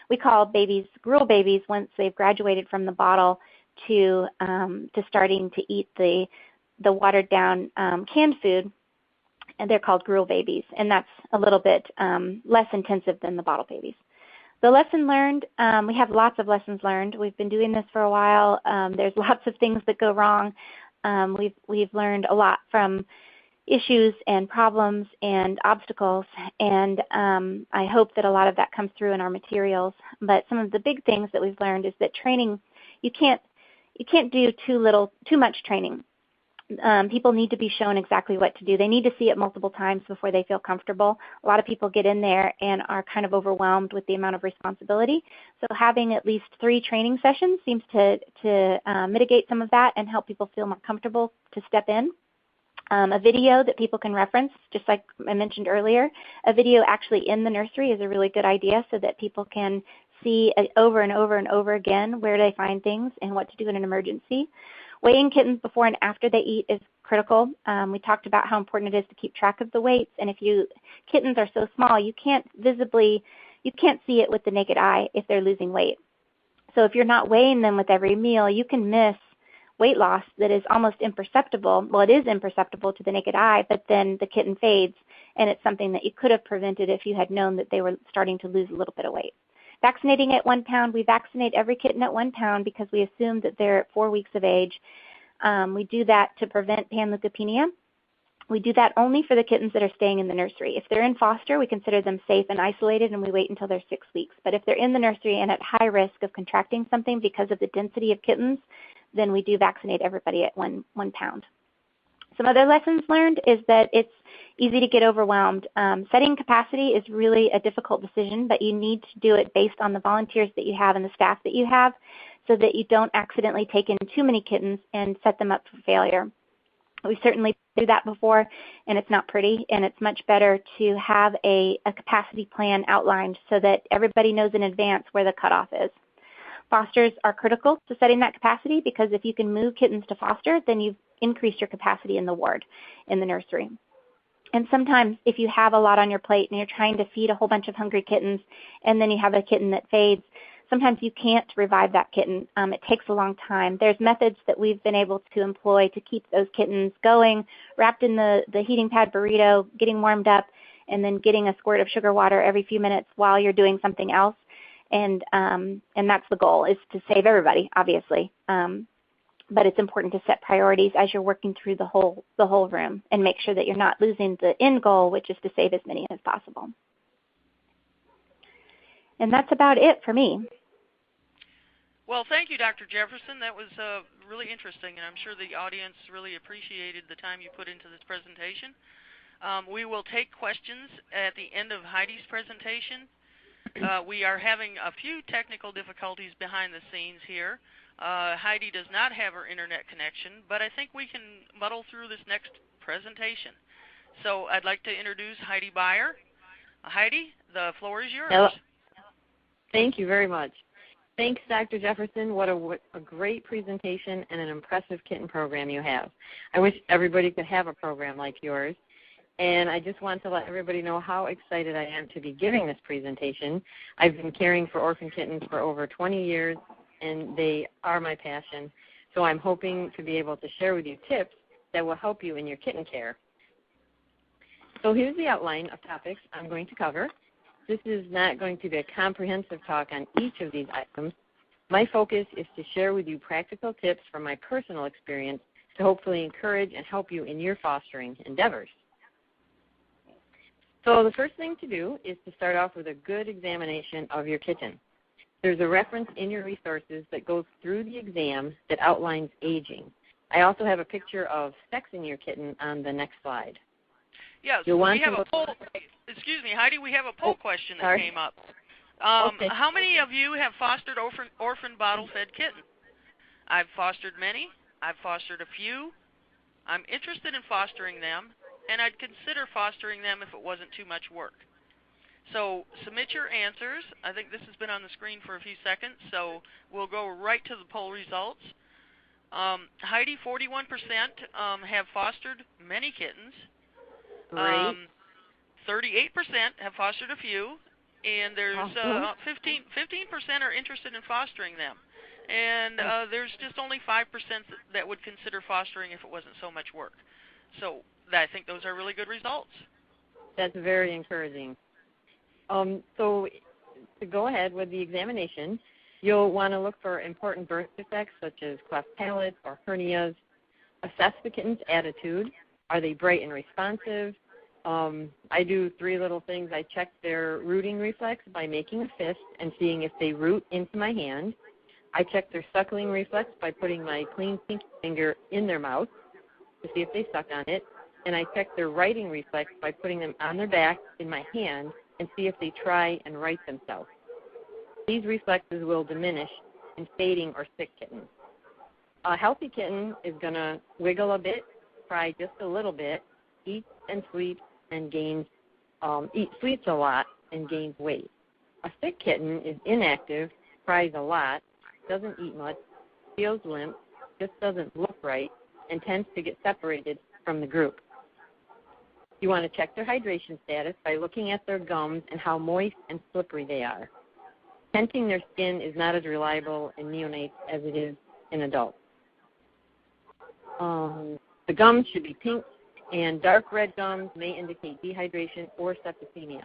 We call babies gruel babies once they've graduated from the bottle to starting to eat the watered down canned food, and they're called gruel babies, and that's a little bit less intensive than the bottle babies. The lesson learned, we have lots of lessons learned. We've been doing this for a while. There's lots of things that go wrong. We've learned a lot from issues and problems and obstacles, and I hope that a lot of that comes through in our materials. But some of the big things that we've learned is that training, you can't do too much training. People need to be shown exactly what to do. They need to see it multiple times before they feel comfortable. A lot of people get in there and are kind of overwhelmed with the amount of responsibility. So having at least 3 training sessions seems to mitigate some of that and help people feel more comfortable to step in. A video that people can reference, just like I mentioned earlier, a video actually in the nursery is a really good idea so that people can see over and over and over again where they find things and what to do in an emergency. Weighing kittens before and after they eat is critical. We talked about how important it is to keep track of the weights, and kittens are so small, you can't see it with the naked eye if they're losing weight. So if you're not weighing them with every meal, you can miss weight loss that is almost imperceptible. Well, it is imperceptible to the naked eye, but then the kitten fades, and it's something that you could have prevented if you had known that they were starting to lose a little bit of weight. Vaccinating at 1 pound, we vaccinate every kitten at 1 pound because we assume that they're at 4 weeks of age. We do that to prevent panleukopenia. We do that only for the kittens that are staying in the nursery. If they're in foster, we consider them safe and isolated, and we wait until they're 6 weeks. But if they're in the nursery and at high risk of contracting something because of the density of kittens, then we do vaccinate everybody at 1 pound. Some other lessons learned is that it's easy to get overwhelmed. Setting capacity is really a difficult decision, but you need to do it based on the volunteers that you have and the staff that you have so that you don't accidentally take in too many kittens and set them up for failure. We certainly do that before, and it's not pretty, and it's much better to have a capacity plan outlined so that everybody knows in advance where the cutoff is. Fosters are critical to setting that capacity because if you can move kittens to foster, then you've increased your capacity in the ward, in the nursery. And sometimes if you have a lot on your plate and you're trying to feed a whole bunch of hungry kittens and then you have a kitten that fades, sometimes you can't revive that kitten. It takes a long time. There's methods that we've been able to employ to keep those kittens going, wrapped in the heating pad burrito, getting warmed up, and then getting a squirt of sugar water every few minutes while you're doing something else. And that's the goal, is to save everybody, obviously. But it's important to set priorities as you're working through the whole room and make sure that you're not losing the end goal, which is to save as many as possible. And that's about it for me. Well, thank you, Dr. Jefferson. That was really interesting, and I'm sure the audience really appreciated the time you put into this presentation. We will take questions at the end of Heidi's presentation. We are having a few technical difficulties behind the scenes here. Heidi does not have her internet connection, but I think we can muddle through this next presentation. So I'd like to introduce Heidi Beyer. Heidi, the floor is yours. Hello. Thank you very much. Thanks, Dr. Jefferson. What a great presentation and an impressive kitten program you have. I wish everybody could have a program like yours. And I just want to let everybody know how excited I am to be giving this presentation. I've been caring for orphan kittens for over 20 years, and they are my passion. So I'm hoping to be able to share with you tips that will help you in your kitten care. So here's the outline of topics I'm going to cover. This is not going to be a comprehensive talk on each of these items. My focus is to share with you practical tips from my personal experience to hopefully encourage and help you in your fostering endeavors. So the first thing to do is to start off with a good examination of your kitten. There's a reference in your resources that goes through the exam that outlines aging. I also have a picture of sexing your kitten on the next slide. Yes, we have a poll. Excuse me, Heidi, we have a poll question that came up. Okay. How many of you have fostered orphan bottle-fed kittens? I've fostered many. I've fostered a few. I'm interested in fostering them, and I'd consider fostering them if it wasn't too much work. So submit your answers. I think this has been on the screen for a few seconds, so we'll go right to the poll results. Heidi, 41% have fostered many kittens. Great. 38% have fostered a few, and there's 15% are interested in fostering them. And there's just only 5% that would consider fostering if it wasn't so much work. So I think those are really good results. That's very encouraging. So to go ahead with the examination, you'll want to look for important birth defects such as cleft palate or hernias. Assess the kitten's attitude. Are they bright and responsive? I do 3 little things. I check their rooting reflex by making a fist and seeing if they root into my hand. I check their suckling reflex by putting my clean pinky finger in their mouth to see if they suck on it. And I check their writing reflex by putting them on their back in my hand and see if they try and right themselves. These reflexes will diminish in fading or sick kittens. A healthy kitten is going to wiggle a bit, cry just a little bit, eats and sleeps and sleeps a lot and gains weight. A sick kitten is inactive, cries a lot, doesn't eat much, feels limp, just doesn't look right, and tends to get separated from the group. You want to check their hydration status by looking at their gums and how moist and slippery they are. Tenting their skin is not as reliable in neonates as it is in adults. The gums should be pink, and dark red gums may indicate dehydration or septicemia.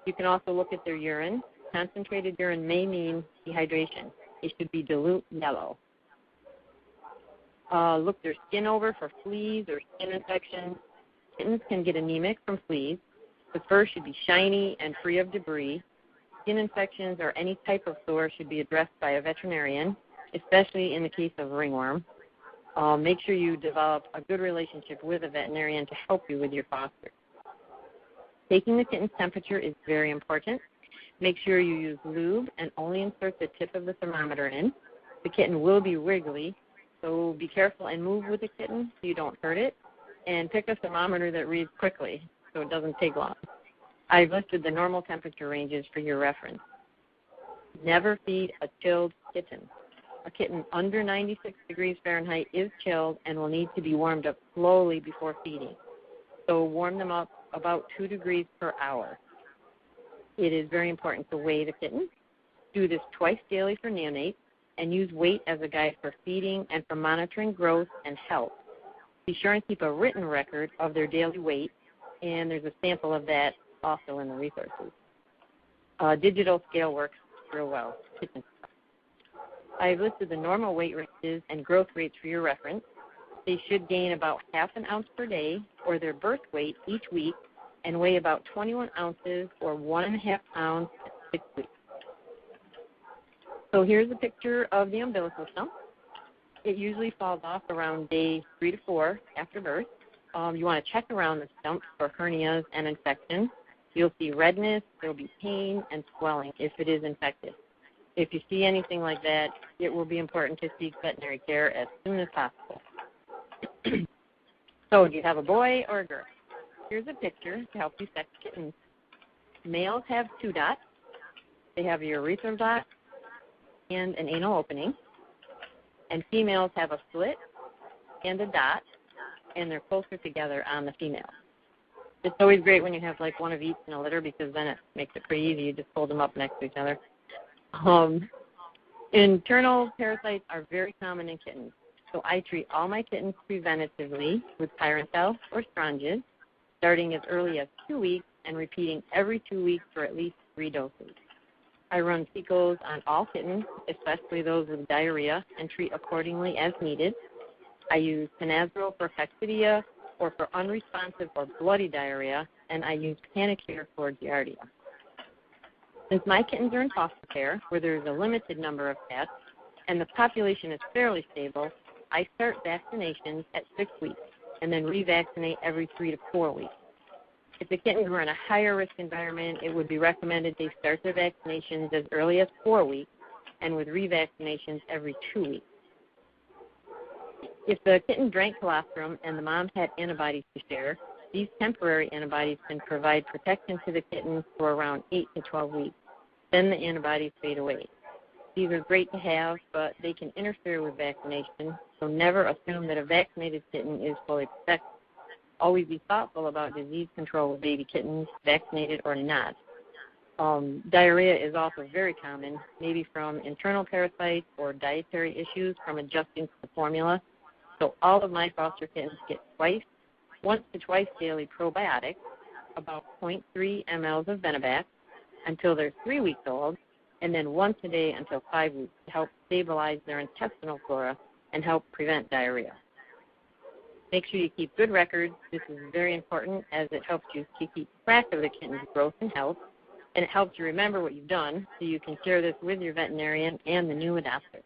You can also look at their urine. Concentrated urine may mean dehydration. It should be dilute yellow. Look their skin over for fleas or skin infections. Kittens can get anemic from fleas. The fur should be shiny and free of debris. Skin infections or any type of sore should be addressed by a veterinarian, especially in the case of ringworm. Make sure you develop a good relationship with a veterinarian to help you with your foster. Taking the kitten's temperature is very important. Make sure you use lube and only insert the tip of the thermometer in. The kitten will be wiggly, so be careful and move with the kitten so you don't hurt it. And pick a thermometer that reads quickly so it doesn't take long. I've listed the normal temperature ranges for your reference. Never feed a chilled kitten. A kitten under 96 degrees Fahrenheit is chilled and will need to be warmed up slowly before feeding. So warm them up about 2 degrees per hour. It is very important to weigh the kitten. Do this twice daily for neonates and use weight as a guide for feeding and for monitoring growth and health. Be sure and keep a written record of their daily weight, and there's a sample of that also in the resources. Digital scale works real well. I've listed the normal weight ranges and growth rates for your reference. They should gain about half an ounce per day, or their birth weight each week, and weigh about 21 ounces or 1.5 pounds at 6 weeks. So here's a picture of the umbilical stump. It usually falls off around day 3 to 4 after birth. You want to check around the stump for hernias and infections. You'll see redness, there will be pain, and swelling if it is infected. If you see anything like that, it will be important to seek veterinary care as soon as possible. So do you have a boy or a girl? Here's a picture to help you sex kittens. Males have 2 dots. They have a urethral dot and an anal opening. And females have a slit and a dot, and they're closer together on the female. It's always great when you have like one of each in a litter because then it makes it pretty easy. You just hold them up next to each other. Internal parasites are very common in kittens, so I treat all my kittens preventatively with Pyrantel or Stronges, starting as early as 2 weeks and repeating every 2 weeks for at least 3 doses. I run Picos on all kittens, especially those with diarrhea, and treat accordingly as needed. I use Tenazrol for Coccidia or for unresponsive or bloody diarrhea, and I use Panicure for Giardia. Since my kittens are in foster care, where there is a limited number of cats, and the population is fairly stable, I start vaccinations at 6 weeks and then revaccinate every 3 to 4 weeks. If the kittens were in a higher risk environment, it would be recommended they start their vaccinations as early as 4 weeks and with revaccinations every 2 weeks. If the kitten drank colostrum and the mom had antibodies to share, these temporary antibodies can provide protection to the kitten for around 8 to 12 weeks. Then the antibodies fade away. These are great to have, but they can interfere with vaccination, so never assume that a vaccinated kitten is fully protected. Always be thoughtful about disease control with baby kittens, vaccinated or not. Diarrhea is also very common, maybe from internal parasites or dietary issues from adjusting to the formula. So all of my foster kittens get once to twice daily probiotics, about 0.3 mLs of Venovac, until they're 3 weeks old, and then once a day until 5 weeks to help stabilize their intestinal flora and help prevent diarrhea. Make sure you keep good records. This is very important as it helps you to keep track of the kitten's growth and health, and it helps you remember what you've done so you can share this with your veterinarian and the new adopter.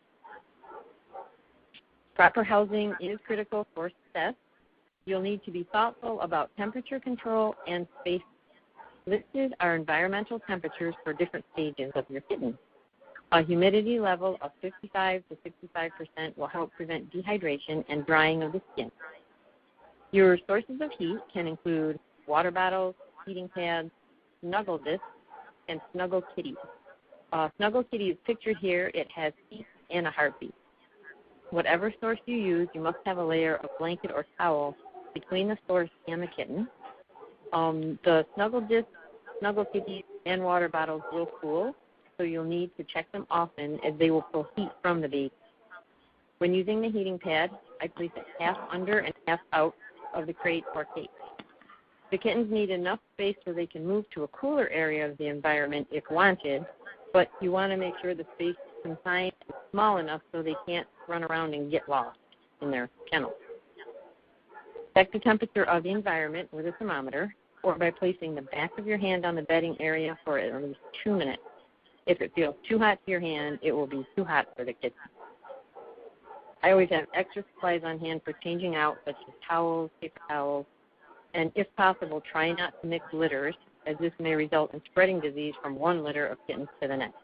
Proper housing is critical for success. You'll need to be thoughtful about temperature control and space. Listed are environmental temperatures for different stages of your kitten. A humidity level of 55 to 65% will help prevent dehydration and drying of the skin. Your sources of heat can include water bottles, heating pads, snuggle discs, and snuggle kitty. Snuggle kitty is pictured here. It has feet and a heartbeat. Whatever source you use, you must have a layer of blanket or towel between the source and the kitten. The snuggle discs, snuggle kitties, and water bottles will cool, so you'll need to check them often as they will pull heat from the baby. When using the heating pad, I place it half under and half out of the crate or case. The kittens need enough space so they can move to a cooler area of the environment if wanted, but you want to make sure the space is confined and small enough so they can't run around and get lost in their kennel. Check the temperature of the environment with a thermometer or by placing the back of your hand on the bedding area for at least 2 minutes. If it feels too hot to your hand, it will be too hot for the kitten. I always have extra supplies on hand for changing out, such as towels, paper towels, and if possible, try not to mix litters, as this may result in spreading disease from one litter of kittens to the next.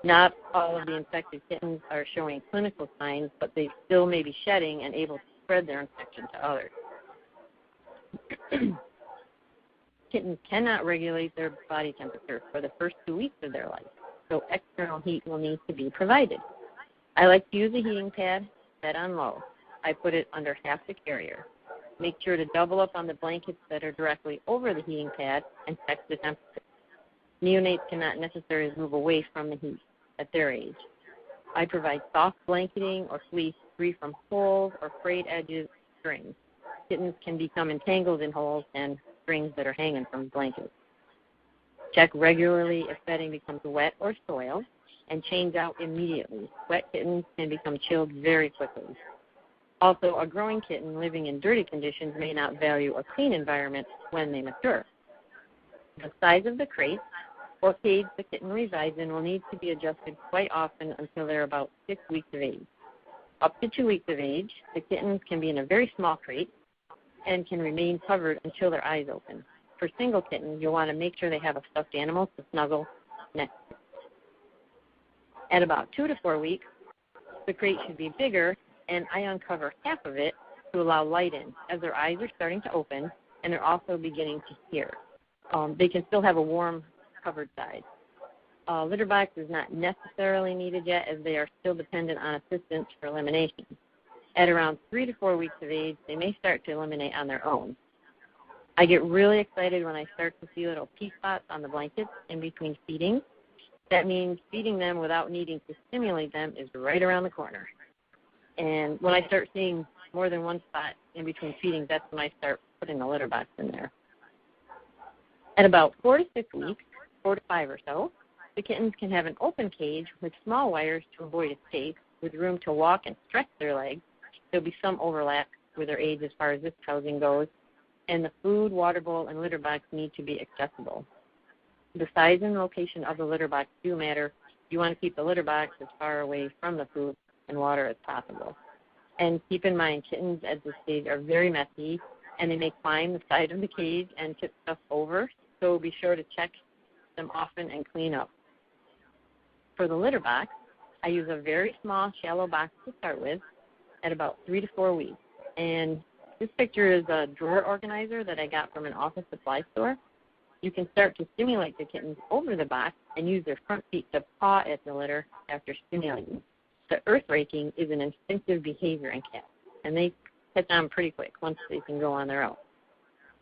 Not all of the infected kittens are showing clinical signs, but they still may be shedding and able to spread their infection to others. Kittens cannot regulate their body temperature for the first 2 weeks of their life, so external heat will need to be provided. I like to use a heating pad set on low. I put it under half the carrier. Make sure to double up on the blankets that are directly over the heating pad and check the temperature. Neonates cannot necessarily move away from the heat at their age. I provide soft blanketing or fleece free from holes or frayed edges, strings. Kittens can become entangled in holes and strings that are hanging from blankets. Check regularly if bedding becomes wet or soiled, and change out immediately. Wet kittens can become chilled very quickly. Also, a growing kitten living in dirty conditions may not value a clean environment when they mature. The size of the crate or cage the kitten resides in will need to be adjusted quite often until they're about 6 weeks of age. Up to 2 weeks of age, the kittens can be in a very small crate and can remain covered until their eyes open. For single kittens, you'll want to make sure they have a stuffed animal to snuggle next to. At about 2 to 4 weeks, the crate should be bigger, and I uncover half of it to allow light in, as their eyes are starting to open, and they're also beginning to hear. They can still have a warm, covered side. Litter box is not necessarily needed yet, as they are still dependent on assistance for elimination. At around 3 to 4 weeks of age, they may start to eliminate on their own. I get really excited when I start to see little pee spots on the blankets in between feedings. That means feeding them without needing to stimulate them is right around the corner. And when I start seeing more than one spot in between feedings, that's when I start putting the litter box in there. At about 4 to 6 weeks, 4 to 5 or so, the kittens can have an open cage with small wires to avoid escape, with room to walk and stretch their legs. There'll be some overlap with their age as far as this housing goes, and the food, water bowl, and litter box need to be accessible. The size and location of the litter box do matter. You want to keep the litter box as far away from the food and water as possible. And keep in mind, kittens at this stage are very messy, and they may climb the side of the cage and tip stuff over, so be sure to check them often and clean up. For the litter box, I use a very small, shallow box to start with at about 3 to 4 weeks. And this picture is a drawer organizer that I got from an office supply store. You can start to stimulate the kittens over the box and use their front feet to paw at the litter after stimulating. The earth raking is an instinctive behavior in cats, and they catch on pretty quick once they can go on their own.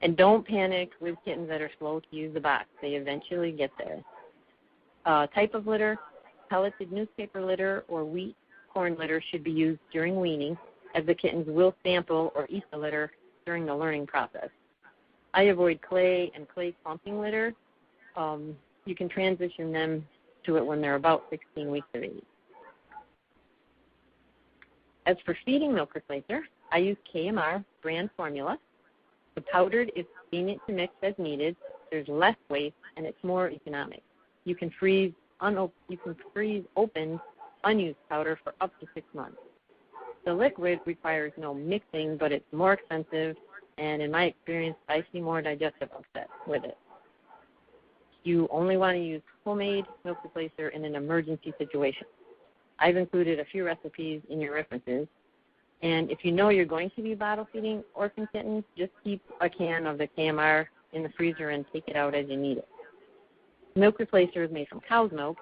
And don't panic with kittens that are slow to use the box. They eventually get there. Type of litter, pelleted newspaper litter or wheat corn litter should be used during weaning, as the kittens will sample or eat the litter during the learning process. I avoid clay and clay clumping litter. You you can transition them to it when they're about 16 weeks of age. As for feeding milk replacer, I use KMR brand formula. The powdered is convenient to mix as needed. There's less waste, and it's more economic. You can freeze open, unused powder for up to 6 months. The liquid requires no mixing, but it's more expensive, and in my experience, I see more digestive upset with it. You only want to use homemade milk replacer in an emergency situation. I've included a few recipes in your references, and if you know you're going to be bottle feeding orphan kittens, just keep a can of the KMR in the freezer and take it out as you need it. Milk replacer is made from cow's milk.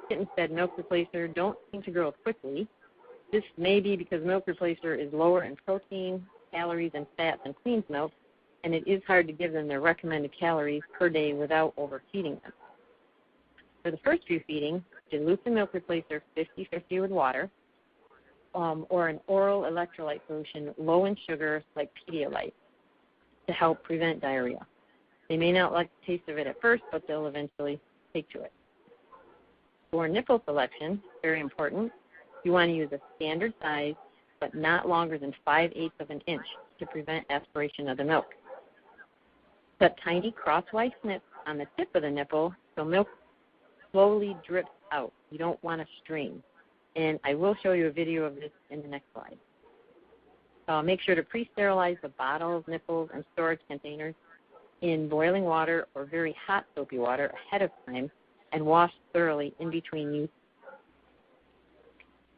Kitten-fed milk replacer don't seem to grow quickly. This may be because milk replacer is lower in protein, calories, and fat than clean milk, and it is hard to give them their recommended calories per day without overfeeding them. For the first few feedings, dilute the milk replacer 50-50 with water, or an oral electrolyte solution low in sugar like Pedialyte to help prevent diarrhea. They may not like the taste of it at first, but they'll eventually take to it. For nipple selection, very important, you want to use a standard size, but not longer than 5/8 of an inch to prevent aspiration of the milk. Cut tiny crosswise snips on the tip of the nipple so milk slowly drips out. You don't want to stream. And I will show you a video of this in the next slide. Make sure to pre-sterilize the bottles, nipples, and storage containers in boiling water or very hot soapy water ahead of time and wash thoroughly in between use.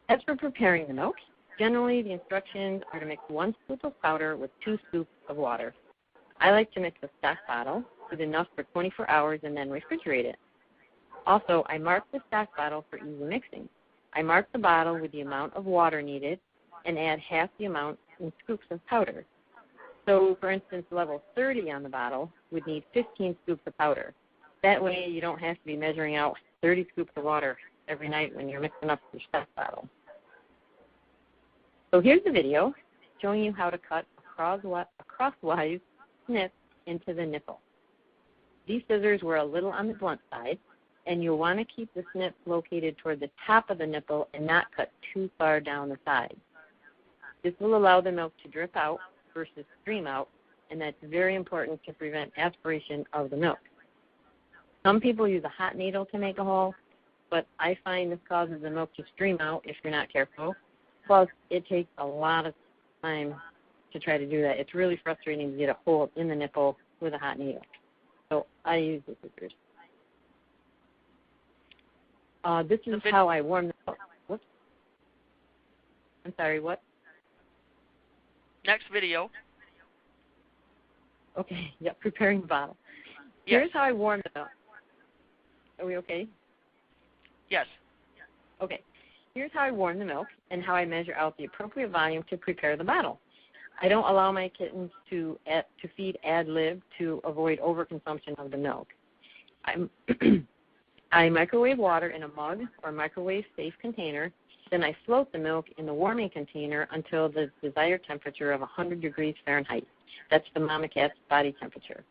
As for preparing the milk, generally the instructions are to mix 1 scoop of powder with 2 scoops of water. I like to mix a stock bottle with enough for 24 hours and then refrigerate it. Also, I mark the stock bottle for easy mixing. I mark the bottle with the amount of water needed and add half the amount in scoops of powder. So, for instance, level 30 on the bottle would need 15 scoops of powder. That way you don't have to be measuring out 30 scoops of water every night when you're mixing up your stock bottle. So here's the video showing you how to cut a crosswise snip into the nipple. These scissors were a little on the blunt side, and you'll want to keep the snip located toward the top of the nipple and not cut too far down the side. This will allow the milk to drip out versus stream out, and that's very important to prevent aspiration of the milk. Some people use a hot needle to make a hole, but I find this causes the milk to stream out if you're not careful. Plus, it takes a lot of time to try to do that. It's really frustrating to get a hole in the nipple with a hot needle. So I use the scissors. This is how I warm the milk. Whoops. I'm sorry, what? Next video. Okay, yep, preparing the bottle. Yes. Here's how I warm the milk. Are we okay? Yes. Okay. Here's how I warm the milk and how I measure out the appropriate volume to prepare the bottle. I don't allow my kittens to feed ad lib to avoid overconsumption of the milk. I microwave water in a mug or microwave-safe container. Then I float the milk in the warming container until the desired temperature of 100 degrees Fahrenheit. That's the mama cat's body temperature.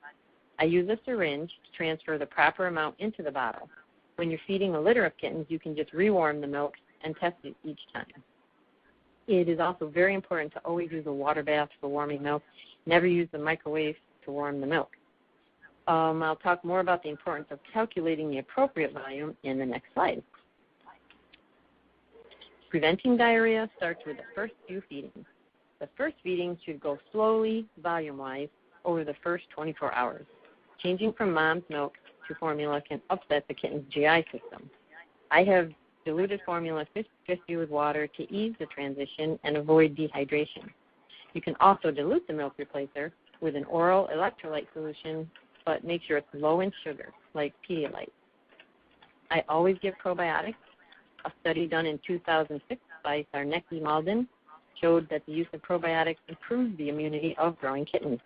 I use a syringe to transfer the proper amount into the bottle. When you're feeding a litter of kittens, you can just rewarm the milk and test it each time. It is also very important to always use a water bath for warming milk. Never use the microwave to warm the milk. I'll talk more about the importance of calculating the appropriate volume in the next slide. Preventing diarrhea starts with the first few feedings. The first feeding should go slowly, volume-wise, over the first 24 hours. Changing from mom's milk to formula can upset the kitten's GI system. I have diluted formula 50-50 with water to ease the transition and avoid dehydration. You can also dilute the milk replacer with an oral electrolyte solution, but make sure it's low in sugar, like Pedialyte. I always give probiotics. A study done in 2006 by Sarnecki Malden showed that the use of probiotics improves the immunity of growing kittens.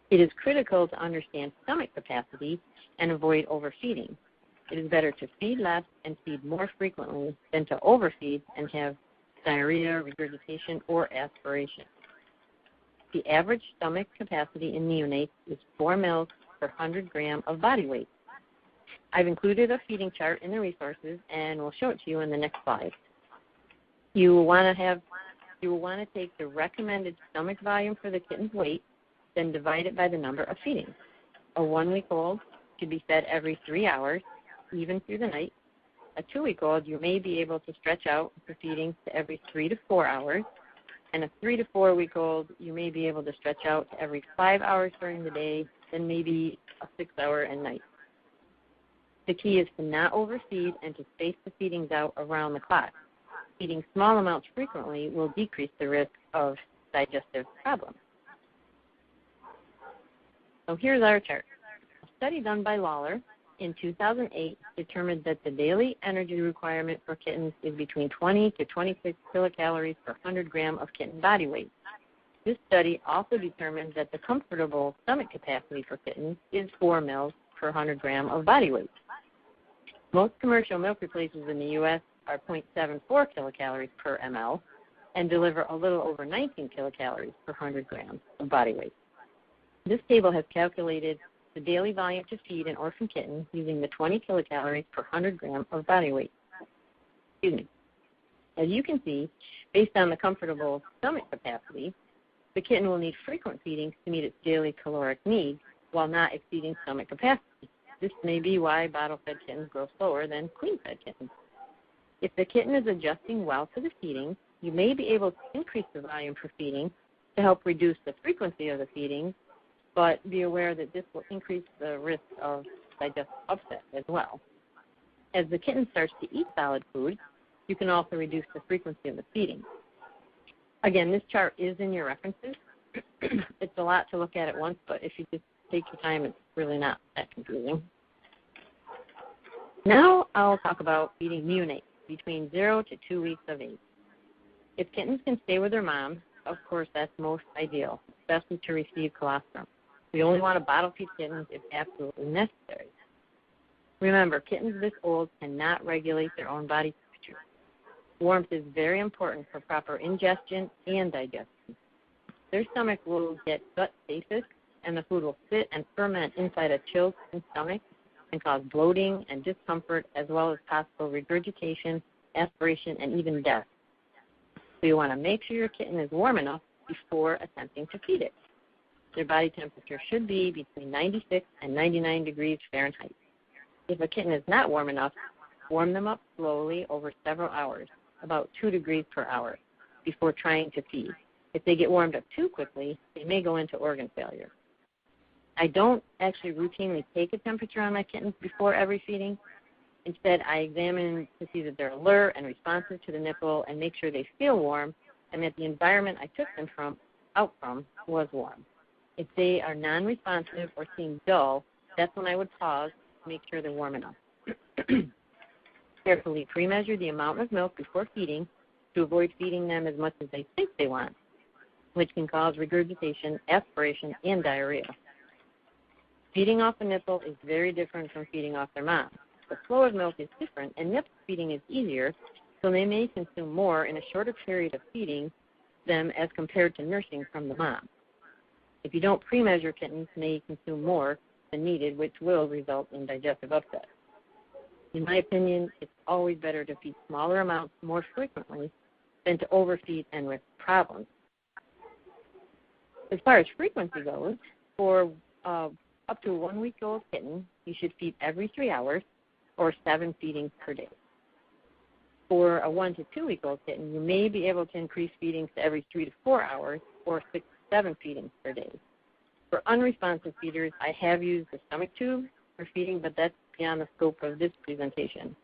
It is critical to understand stomach capacity and avoid overfeeding. It is better to feed less and feed more frequently than to overfeed and have diarrhea, regurgitation, or aspiration. The average stomach capacity in neonates is 4 mils per 100 gram of body weight. I've included a feeding chart in the resources, and we'll show it to you in the next slide. You will want to take the recommended stomach volume for the kitten's weight, then divide it by the number of feedings. A 1-week-old should be fed every 3 hours, even through the night. A 2-week-old, you may be able to stretch out the feedings to every 3 to 4 hours. And a 3 to 4-week-old, you may be able to stretch out to every 5 hours during the day, then maybe a 6-hour at night. The key is to not overfeed and to space the feedings out around the clock. Feeding small amounts frequently will decrease the risk of digestive problems. So here's our chart. A study done by Lawler in 2008 determined that the daily energy requirement for kittens is between 20 to 26 kilocalories per 100 gram of kitten body weight. This study also determined that the comfortable stomach capacity for kittens is 4 mils per 100 gram of body weight. Most commercial milk replacers in the U.S. are 0.74 kilocalories per ml and deliver a little over 19 kilocalories per 100 grams of body weight. This table has calculated the daily volume to feed an orphan kitten using the 20 kilocalories per 100 gram of body weight. As you can see, based on the comfortable stomach capacity, the kitten will need frequent feedings to meet its daily caloric needs while not exceeding stomach capacity. This may be why bottle-fed kittens grow slower than queen-fed kittens. If the kitten is adjusting well to the feeding, you may be able to increase the volume for feeding to help reduce the frequency of the feeding, but be aware that this will increase the risk of digestive upset as well. As the kitten starts to eat solid food, you can also reduce the frequency of the feeding. Again, this chart is in your references. It's a lot to look at once, but if you just take your time, it's really not that confusing. Now I'll talk about feeding neonates between 0 to 2 weeks of age. If kittens can stay with their mom, of course that's most ideal, especially to receive colostrum. We only want to bottle feed kittens if absolutely necessary. Remember, kittens this old cannot regulate their own body temperature. Warmth is very important for proper ingestion and digestion. Their stomach will get gut stasis, and the food will sit and ferment inside a chilled stomach and cause bloating and discomfort, as well as possible regurgitation, aspiration, and even death. So you want to make sure your kitten is warm enough before attempting to feed it. Their body temperature should be between 96 and 99 degrees Fahrenheit. If a kitten is not warm enough, warm them up slowly over several hours, about 2 degrees per hour, before trying to feed. If they get warmed up too quickly, they may go into organ failure. I don't actually routinely take a temperature on my kittens before every feeding. Instead, I examine to see that they're alert and responsive to the nipple and make sure they feel warm and that the environment I took them out from was warm. If they are non-responsive or seem dull, that's when I would pause to make sure they're warm enough. Carefully pre-measure the amount of milk before feeding to avoid feeding them as much as they think they want, which can cause regurgitation, aspiration, and diarrhea. Feeding off a nipple is very different from feeding off their mom. The flow of milk is different, and nipple feeding is easier, so they may consume more in a shorter period of feeding them as compared to nursing from the mom. If you don't pre-measure, kittens may consume more than needed, which will result in digestive upset. In my opinion, it's always better to feed smaller amounts more frequently than to overfeed and risk problems. As far as frequency goes, for up to a 1-week-old kitten, you should feed every 3 hours or 7 feedings per day. For a 1 to 2-week-old kitten, you may be able to increase feedings to every 3 to 4 hours or 6 to 7 feedings per day. For unresponsive feeders, I have used the stomach tube for feeding, but that's beyond the scope of this presentation.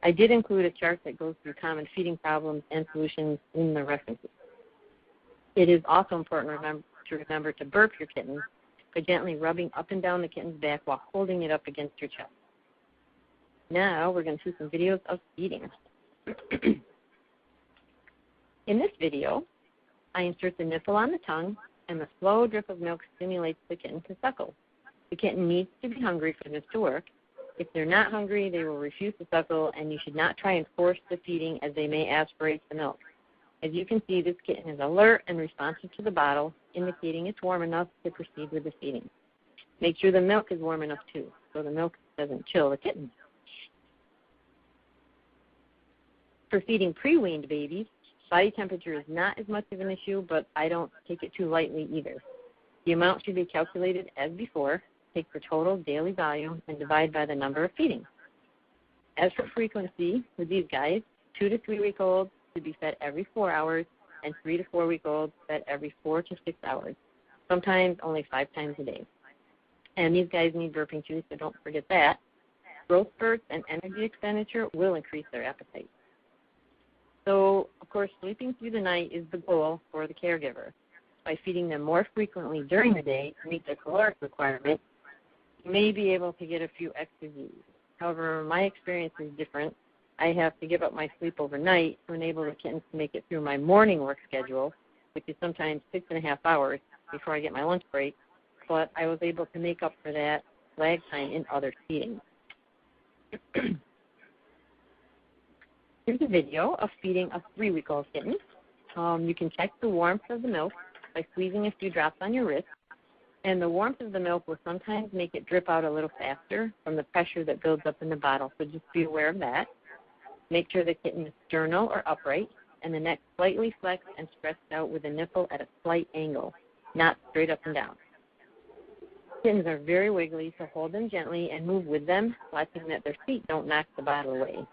I did include a chart that goes through common feeding problems and solutions in the references. It is also important to remember to burp your kitten by gently rubbing up and down the kitten's back while holding it up against your chest. Now we're going to see some videos of feeding. In this video, I insert the nipple on the tongue, and the slow drip of milk stimulates the kitten to suckle. The kitten needs to be hungry for this to work. If they're not hungry, they will refuse to suckle, and you should not try and force the feeding as they may aspirate the milk. As you can see, this kitten is alert and responsive to the bottle, indicating it's warm enough to proceed with the feeding. Make sure the milk is warm enough too, so the milk is doesn't chill the kitten. For feeding pre-weaned babies, body temperature is not as much of an issue, but I don't take it too lightly either. The amount should be calculated as before. Take the total daily volume and divide by the number of feedings. As for frequency, with these guys, 2 to 3 week olds should be fed every 4 hours, and 3 to 4 week olds fed every 4 to 6 hours, sometimes only 5 times a day. And these guys need burping too, so don't forget that. Growth spurts and energy expenditure will increase their appetite. So, of course, sleeping through the night is the goal for the caregiver. By feeding them more frequently during the day to meet their caloric requirements, you may be able to get a few extra Z's. However, my experience is different. I have to give up my sleep overnight to enable the kittens to make it through my morning work schedule, which is sometimes 6.5 hours before I get my lunch break, but I was able to make up for that lag time in other feedings. Here's a video of feeding a 3-week-old kitten. You can check the warmth of the milk by squeezing a few drops on your wrist, and the warmth of the milk will sometimes make it drip out a little faster from the pressure that builds up in the bottle, so just be aware of that. Make sure the kitten is sternal or upright, and the neck slightly flexed and stretched out with the nipple at a slight angle, not straight up and down. Kittens are very wiggly, so hold them gently and move with them, watching that their feet don't knock the bottle away.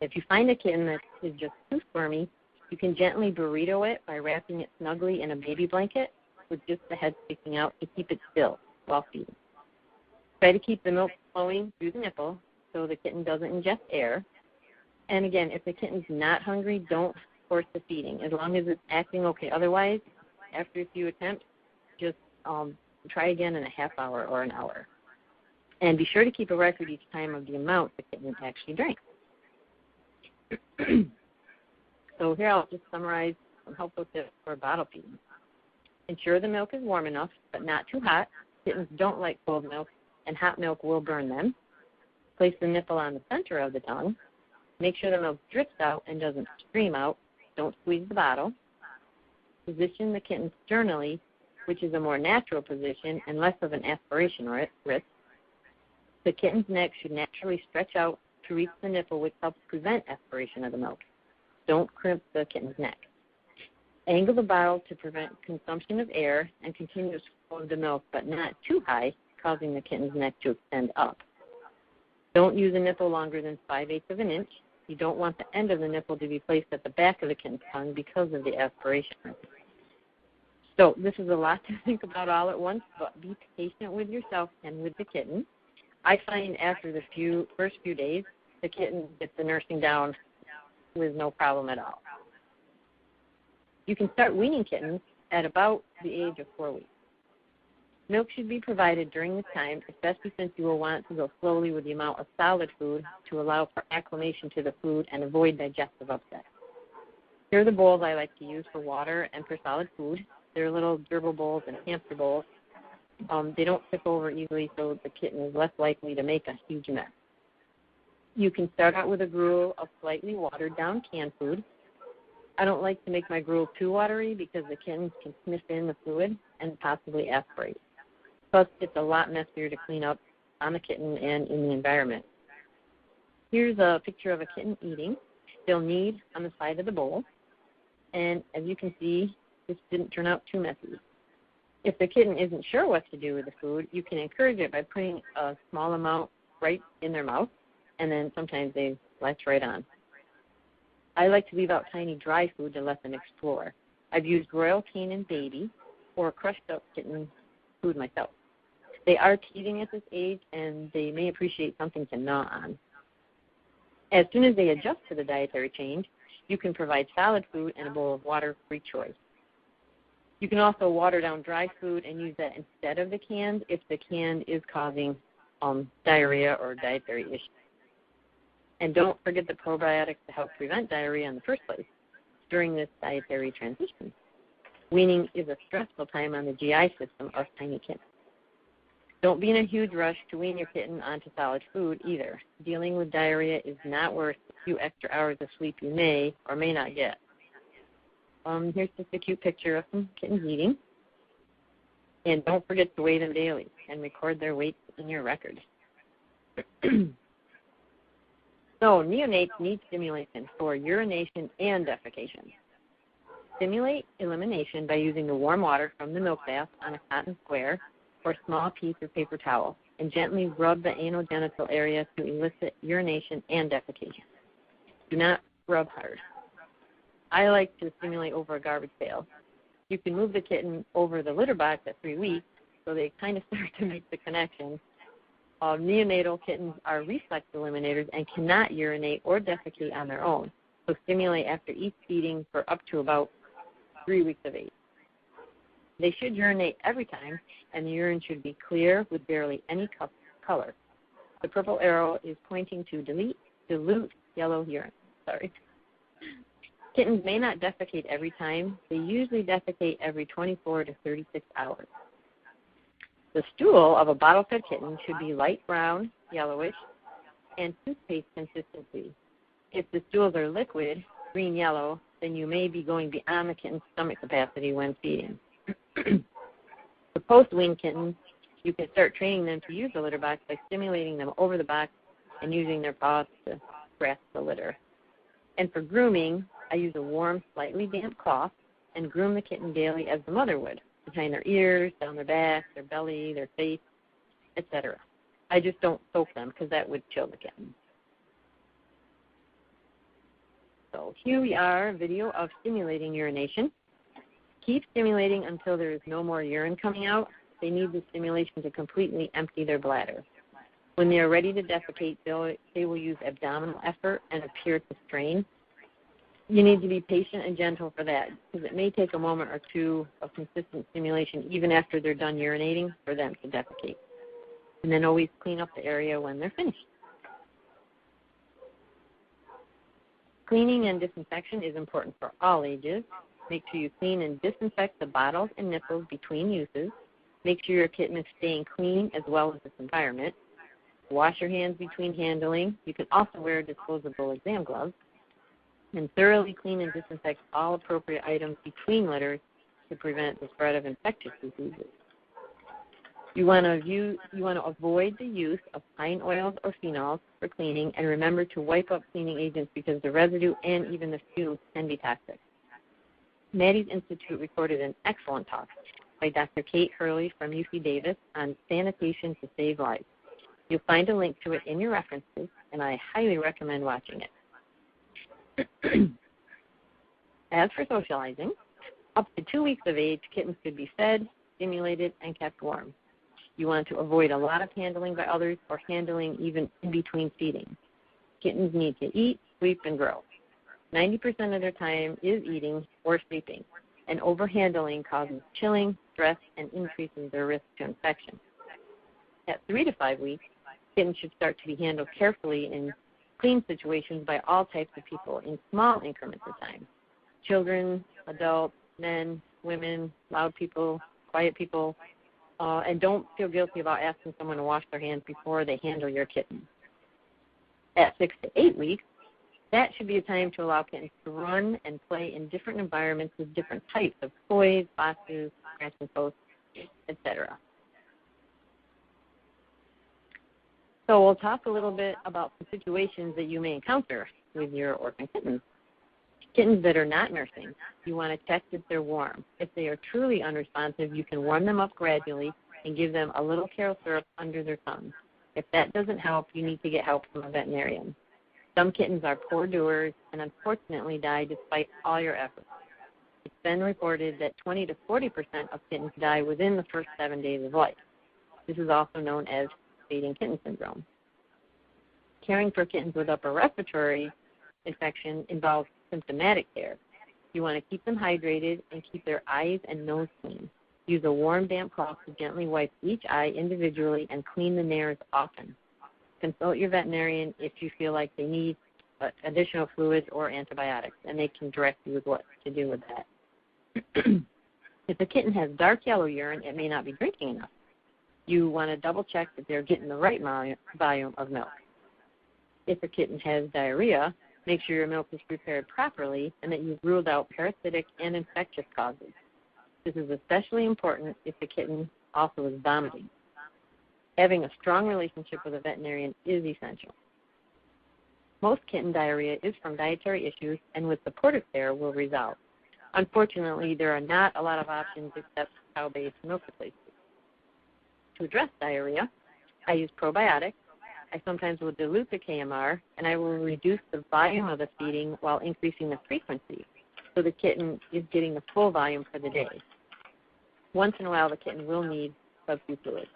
If you find a kitten that is just too squirmy, you can gently burrito it by wrapping it snugly in a baby blanket with just the head sticking out to keep it still while feeding. Try to keep the milk flowing through the nipple so the kitten doesn't ingest air. And again, if the kitten's not hungry, don't force the feeding, as long as it's acting okay. Otherwise, after a few attempts, just try again in a half hour or an hour. And be sure to keep a record each time of the amount the kitten actually drank. So here I'll just summarize some helpful tips for bottle feeding. Ensure the milk is warm enough, but not too hot. Kittens don't like cold milk, and hot milk will burn them. Place the nipple on the center of the tongue. Make sure the milk drips out and doesn't stream out. Don't squeeze the bottle. Position the kitten sternally, which is a more natural position and less of an aspiration risk. The kitten's neck should naturally stretch out to reach the nipple, which helps prevent aspiration of the milk. Don't crimp the kitten's neck. Angle the bottle to prevent consumption of air and continuous flow of the milk, but not too high, causing the kitten's neck to extend up. Don't use a nipple longer than 5/8 of an inch. You don't want the end of the nipple to be placed at the back of the kitten's tongue because of the aspiration. So this is a lot to think about all at once, but be patient with yourself and with the kitten. I find after the first few days, the kitten gets the nursing down with no problem at all. You can start weaning kittens at about the age of 4 weeks. Milk should be provided during this time, especially since you will want to go slowly with the amount of solid food to allow for acclimation to the food and avoid digestive upset. Here are the bowls I like to use for water and for solid food. They're little gerbil bowls and hamster bowls. They don't tip over easily, so the kitten is less likely to make a huge mess. You can start out with a gruel of slightly watered down canned food. I don't like to make my gruel too watery because the kittens can sniff in the fluid and possibly aspirate. Plus, it's a lot messier to clean up on the kitten and in the environment. Here's a picture of a kitten eating. Still knead on the side of the bowl. And as you can see, this didn't turn out too messy. If the kitten isn't sure what to do with the food, you can encourage it by putting a small amount right in their mouth, and then sometimes they latch right on. I like to leave out tiny dry food to let them explore. I've used Royal Canin Baby or crushed up kitten food myself. They are teething at this age, and they may appreciate something to gnaw on. As soon as they adjust to the dietary change, you can provide solid food and a bowl of water, free choice. You can also water down dry food and use that instead of the canned if the canned is causing diarrhea or dietary issues. And don't forget the probiotics to help prevent diarrhea in the first place during this dietary transition. Weaning is a stressful time on the GI system of tiny kittens. Don't be in a huge rush to wean your kitten onto solid food either. Dealing with diarrhea is not worth the few extra hours of sleep you may or may not get. Here's just a cute picture of some kittens eating. And don't forget to weigh them daily and record their weights in your record. So neonates need stimulation for urination and defecation. Stimulate elimination by using the warm water from the milk bath on a cotton square or small piece of paper towel and gently rub the anogenital area to elicit urination and defecation. Do not rub hard. I like to stimulate over a garbage pail. You can move the kitten over the litter box at 3 weeks so they kind of start to make the connection. Neonatal kittens are reflex eliminators and cannot urinate or defecate on their own, so stimulate after each feeding for up to about 3 weeks of age. They should urinate every time, and the urine should be clear with barely any color. The purple arrow is pointing to dilute yellow urine. Kittens may not defecate every time. They usually defecate every 24 to 36 hours. The stool of a bottle-fed kitten should be light brown, yellowish, and toothpaste consistency. If the stools are liquid, green-yellow, then you may be going beyond the kitten's stomach capacity when feeding. For post-wean kittens, you can start training them to use the litter box by stimulating them over the box and using their paws to grasp the litter. And for grooming, I use a warm, slightly damp cloth and groom the kitten daily as the mother would, behind their ears, down their back, their belly, their face, etc. I just don't soak them because that would chill the kitten. So here we are, a video of stimulating urination. Keep stimulating until there is no more urine coming out. They need the stimulation to completely empty their bladder. When they are ready to defecate, they will use abdominal effort and appear to strain. You need to be patient and gentle for that because it may take a moment or two of consistent stimulation even after they're done urinating for them to defecate. And then always clean up the area when they're finished. Cleaning and disinfection is important for all ages. Make sure you clean and disinfect the bottles and nipples between uses. Make sure your kitten is staying clean as well as its environment. Wash your hands between handling. You can also wear disposable exam gloves. And thoroughly clean and disinfect all appropriate items between litters to prevent the spread of infectious diseases. You want to avoid the use of pine oils or phenols for cleaning, and remember to wipe up cleaning agents because the residue and even the fumes can be toxic. Maddie's Institute recorded an excellent talk by Dr. Kate Hurley from UC Davis on sanitation to save lives. You'll find a link to it in your references, and I highly recommend watching it. As for socializing, up to 2 weeks of age, kittens should be fed, stimulated, and kept warm. You want to avoid a lot of handling by others or handling even in between feeding. Kittens need to eat, sleep, and grow. 90% of their time is eating or sleeping, and overhandling causes chilling, stress, and increases their risk to infection. At 3 to 5 weeks, kittens should start to be handled carefully in clean situations by all types of people in small increments of time. Children, adults, men, women, loud people, quiet people, and don't feel guilty about asking someone to wash their hands before they handle your kitten. At 6 to 8 weeks, that should be a time to allow kittens to run and play in different environments with different types of toys, boxes, scratching posts, etc. So we'll talk a little bit about the situations that you may encounter with your orphan kittens. Kittens that are not nursing, you want to check if they're warm. If they are truly unresponsive, you can warm them up gradually and give them a little Karo syrup under their tongue. If that doesn't help, you need to get help from a veterinarian. Some kittens are poor doers and unfortunately die despite all your efforts. It's been reported that 20 to 40% of kittens die within the first 7 days of life. This is also known as fading kitten syndrome. Caring for kittens with upper respiratory infection involves symptomatic care. You want to keep them hydrated and keep their eyes and nose clean. Use a warm, damp cloth to gently wipe each eye individually and clean the nares often. Consult your veterinarian if you feel like they need additional fluids or antibiotics, and they can direct you with what to do with that. If a kitten has dark yellow urine, it may not be drinking enough. You want to double check that they're getting the right volume of milk. If a kitten has diarrhea, make sure your milk is prepared properly and that you've ruled out parasitic and infectious causes. This is especially important if the kitten also is vomiting. Having a strong relationship with a veterinarian is essential. Most kitten diarrhea is from dietary issues and with supportive care will resolve. Unfortunately, there are not a lot of options except cow-based milk replacements. To address diarrhea, I use probiotics. I sometimes will dilute the KMR, and I will reduce the volume of the feeding while increasing the frequency, so the kitten is getting the full volume for the day. Once in a while, the kitten will need subcu fluid.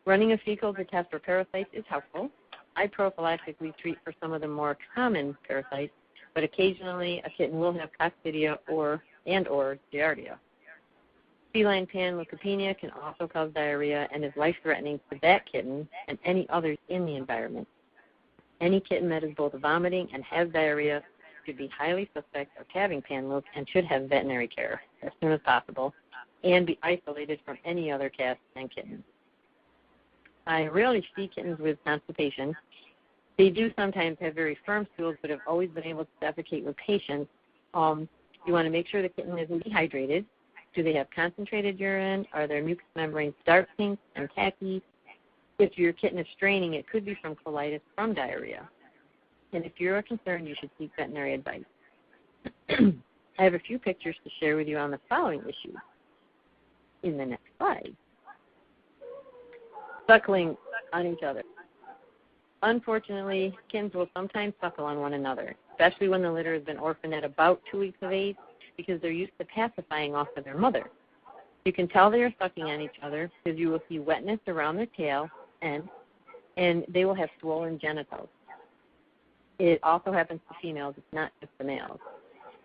Running a fecal to test for parasites is helpful. I prophylactically treat for some of the more common parasites, but occasionally a kitten will have coccidia or giardia. Feline panleukopenia can also cause diarrhea and is life-threatening to that kitten and any others in the environment. Any kitten that is both vomiting and has diarrhea should be highly suspect of having panleuk and should have veterinary care as soon as possible and be isolated from any other cats and kittens. I rarely see kittens with constipation. They do sometimes have very firm stools, but have always been able to defecate with patience. You want to make sure the kitten isn't dehydrated. Do they have concentrated urine? Are their mucous membranes dark pink and tacky? If your kitten is straining, it could be from colitis from diarrhea. And if you're concerned, you should seek veterinary advice. I have a few pictures to share with you on the following issues in the next slide. Suckling on each other. Unfortunately, kittens will sometimes suckle on one another, especially when the litter has been orphaned at about 2 weeks of age, because they're used to pacifying off of their mother. You can tell they are sucking on each other because you will see wetness around their tail and they will have swollen genitals. It also happens to females, it's not just the males.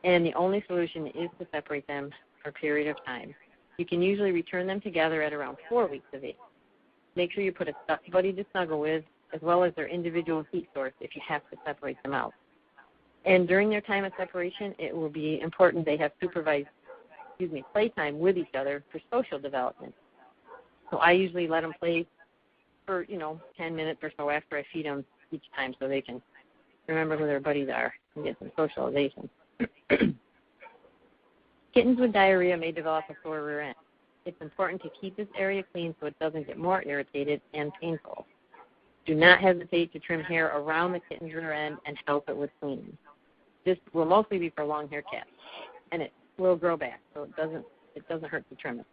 And the only solution is to separate them for a period of time. You can usually return them together at around 4 weeks of age. Make sure you put a stuffed buddy to snuggle with, as well as their individual heat source if you have to separate them out. And during their time of separation, it will be important they have supervised playtime with each other for social development. So I usually let them play for, 10 minutes or so after I feed them each time so they can remember who their buddies are and get some socialization. Kittens with diarrhea may develop a sore rear end. It's important to keep this area clean so it doesn't get more irritated and painful. Do not hesitate to trim hair around the kitten's rear end and help it with cleaning. This will mostly be for long-haired cats, and it will grow back, so it doesn't hurt to trim it.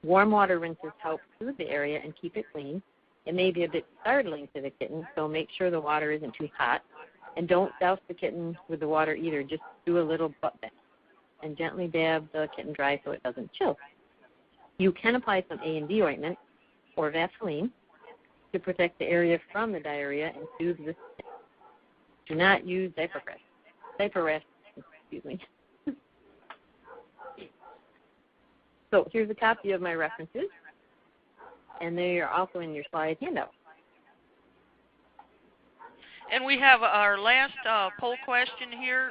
Warm water rinses help soothe the area and keep it clean. It may be a bit startling to the kitten, so make sure the water isn't too hot. And don't douse the kitten with the water either. Just do a little butt bath and gently dab the kitten dry so it doesn't chill. You can apply some A&D ointment or Vaseline to protect the area from the diarrhea and soothe the skin. Do not use diaper rash. So here's a copy of my references, and they are also in your slide handout. And we have our last poll question here,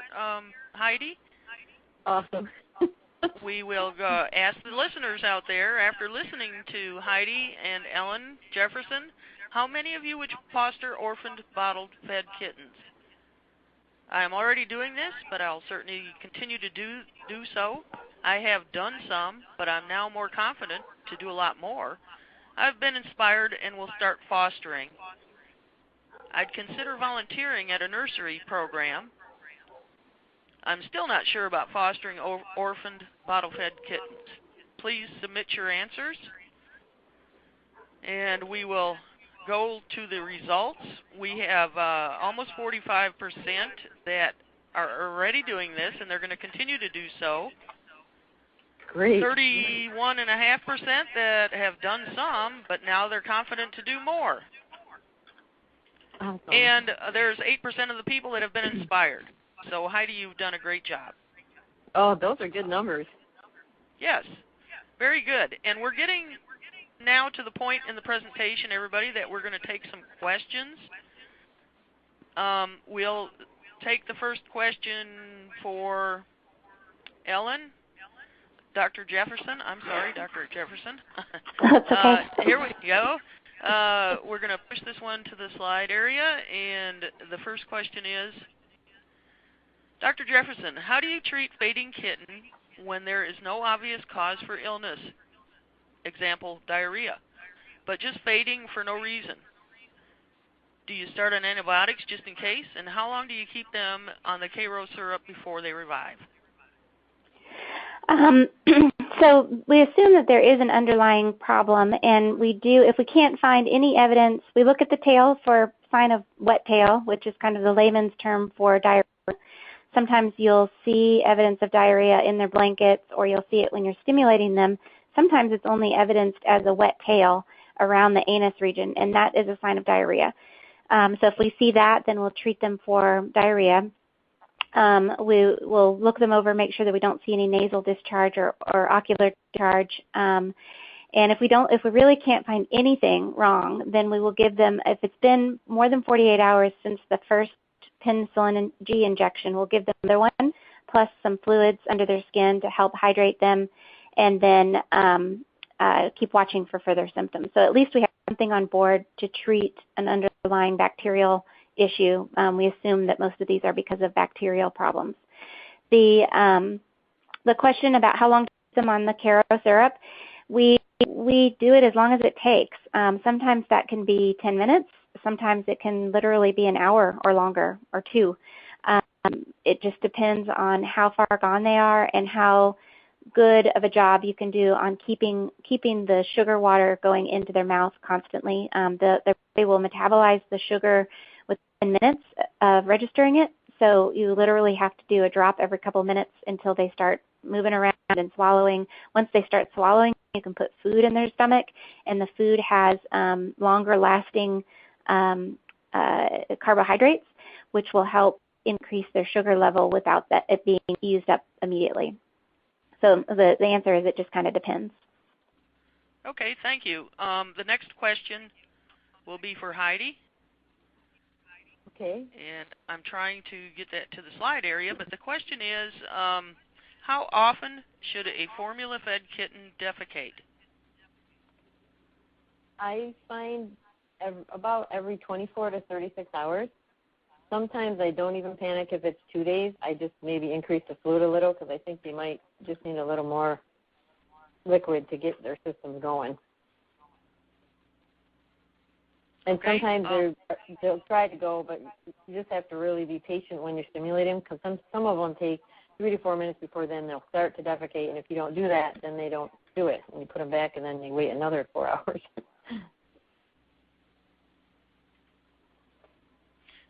Heidi. Awesome. We will ask the listeners out there, after listening to Heidi and Ellen Jefferson, how many of you would foster orphaned bottle-fed kittens? I am already doing this, but I'll certainly continue to do so. I have done some, but I'm now more confident to do a lot more. I've been inspired and will start fostering. I'd consider volunteering at a nursery program. I'm still not sure about fostering orphaned bottle-fed kittens. Please submit your answers, and we will go to the results. We have almost 45% that are already doing this, and they're going to continue to do so. Great. 31.5% that have done some, but now they're confident to do more. Awesome. And there's 8% of the people that have been inspired. So, Heidi, you've done a great job. Oh, those are good numbers. Yes, very good. And we're getting now to the point in the presentation, everybody, that we're going to take some questions. We'll take the first question for Ellen. Dr. Jefferson. I'm sorry, Dr. Jefferson. That's okay. Here we go. We're going to push this one to the slide area, and the first question is, Dr. Jefferson, how do you treat fading kitten when there is no obvious cause for illness? example, diarrhea, but just fading for no reason. Do you start on antibiotics just in case? And how long do you keep them on the K-Row syrup before they revive? So we assume that there is an underlying problem, and we do, if we can't find any evidence, we look at the tail for sign of wet tail, which is kind of the layman's term for diarrhea. Sometimes you'll see evidence of diarrhea in their blankets, or you'll see it when you're stimulating them. Sometimes it's only evidenced as a wet tail around the anus region, and that is a sign of diarrhea. So if we see that, then we'll treat them for diarrhea. We will look them over, make sure that we don't see any nasal discharge or ocular discharge. And if we really can't find anything wrong, then we will give them, if it's been more than 48 hours since the first penicillin G injection, we'll give them another one, plus some fluids under their skin to help hydrate them, and then keep watching for further symptoms. So at least we have something on board to treat an underlying bacterial issue. We assume that most of these are because of bacterial problems. The question about how long to keep them on the K-Row syrup, we do it as long as it takes. Sometimes that can be 10 minutes. Sometimes it can literally be an hour or longer, or two. It just depends on how far gone they are and how good of a job you can do on keeping the sugar water going into their mouth constantly. They will metabolize the sugar within 10 minutes of registering it. So you literally have to do a drop every couple minutes until they start moving around and swallowing. Once they start swallowing, you can put food in their stomach, and the food has longer lasting carbohydrates, which will help increase their sugar level without it being used up immediately. So the answer is it just kind of depends. Okay, thank you. The next question will be for Heidi. Okay. And I'm trying to get that to the slide area, but the question is, how often should a formula-fed kitten defecate? I find about every 24 to 36 hours. Sometimes I don't even panic if it's 2 days. I just maybe increase the fluid a little because I think they might just need a little more liquid to get their systems going. And okay. Sometimes they'll try to go, but you just have to really be patient when you're stimulating because some of them take 3 to 4 minutes before then they'll start to defecate. And if you don't do that, then they don't do it. And you put them back and then you wait another 4 hours.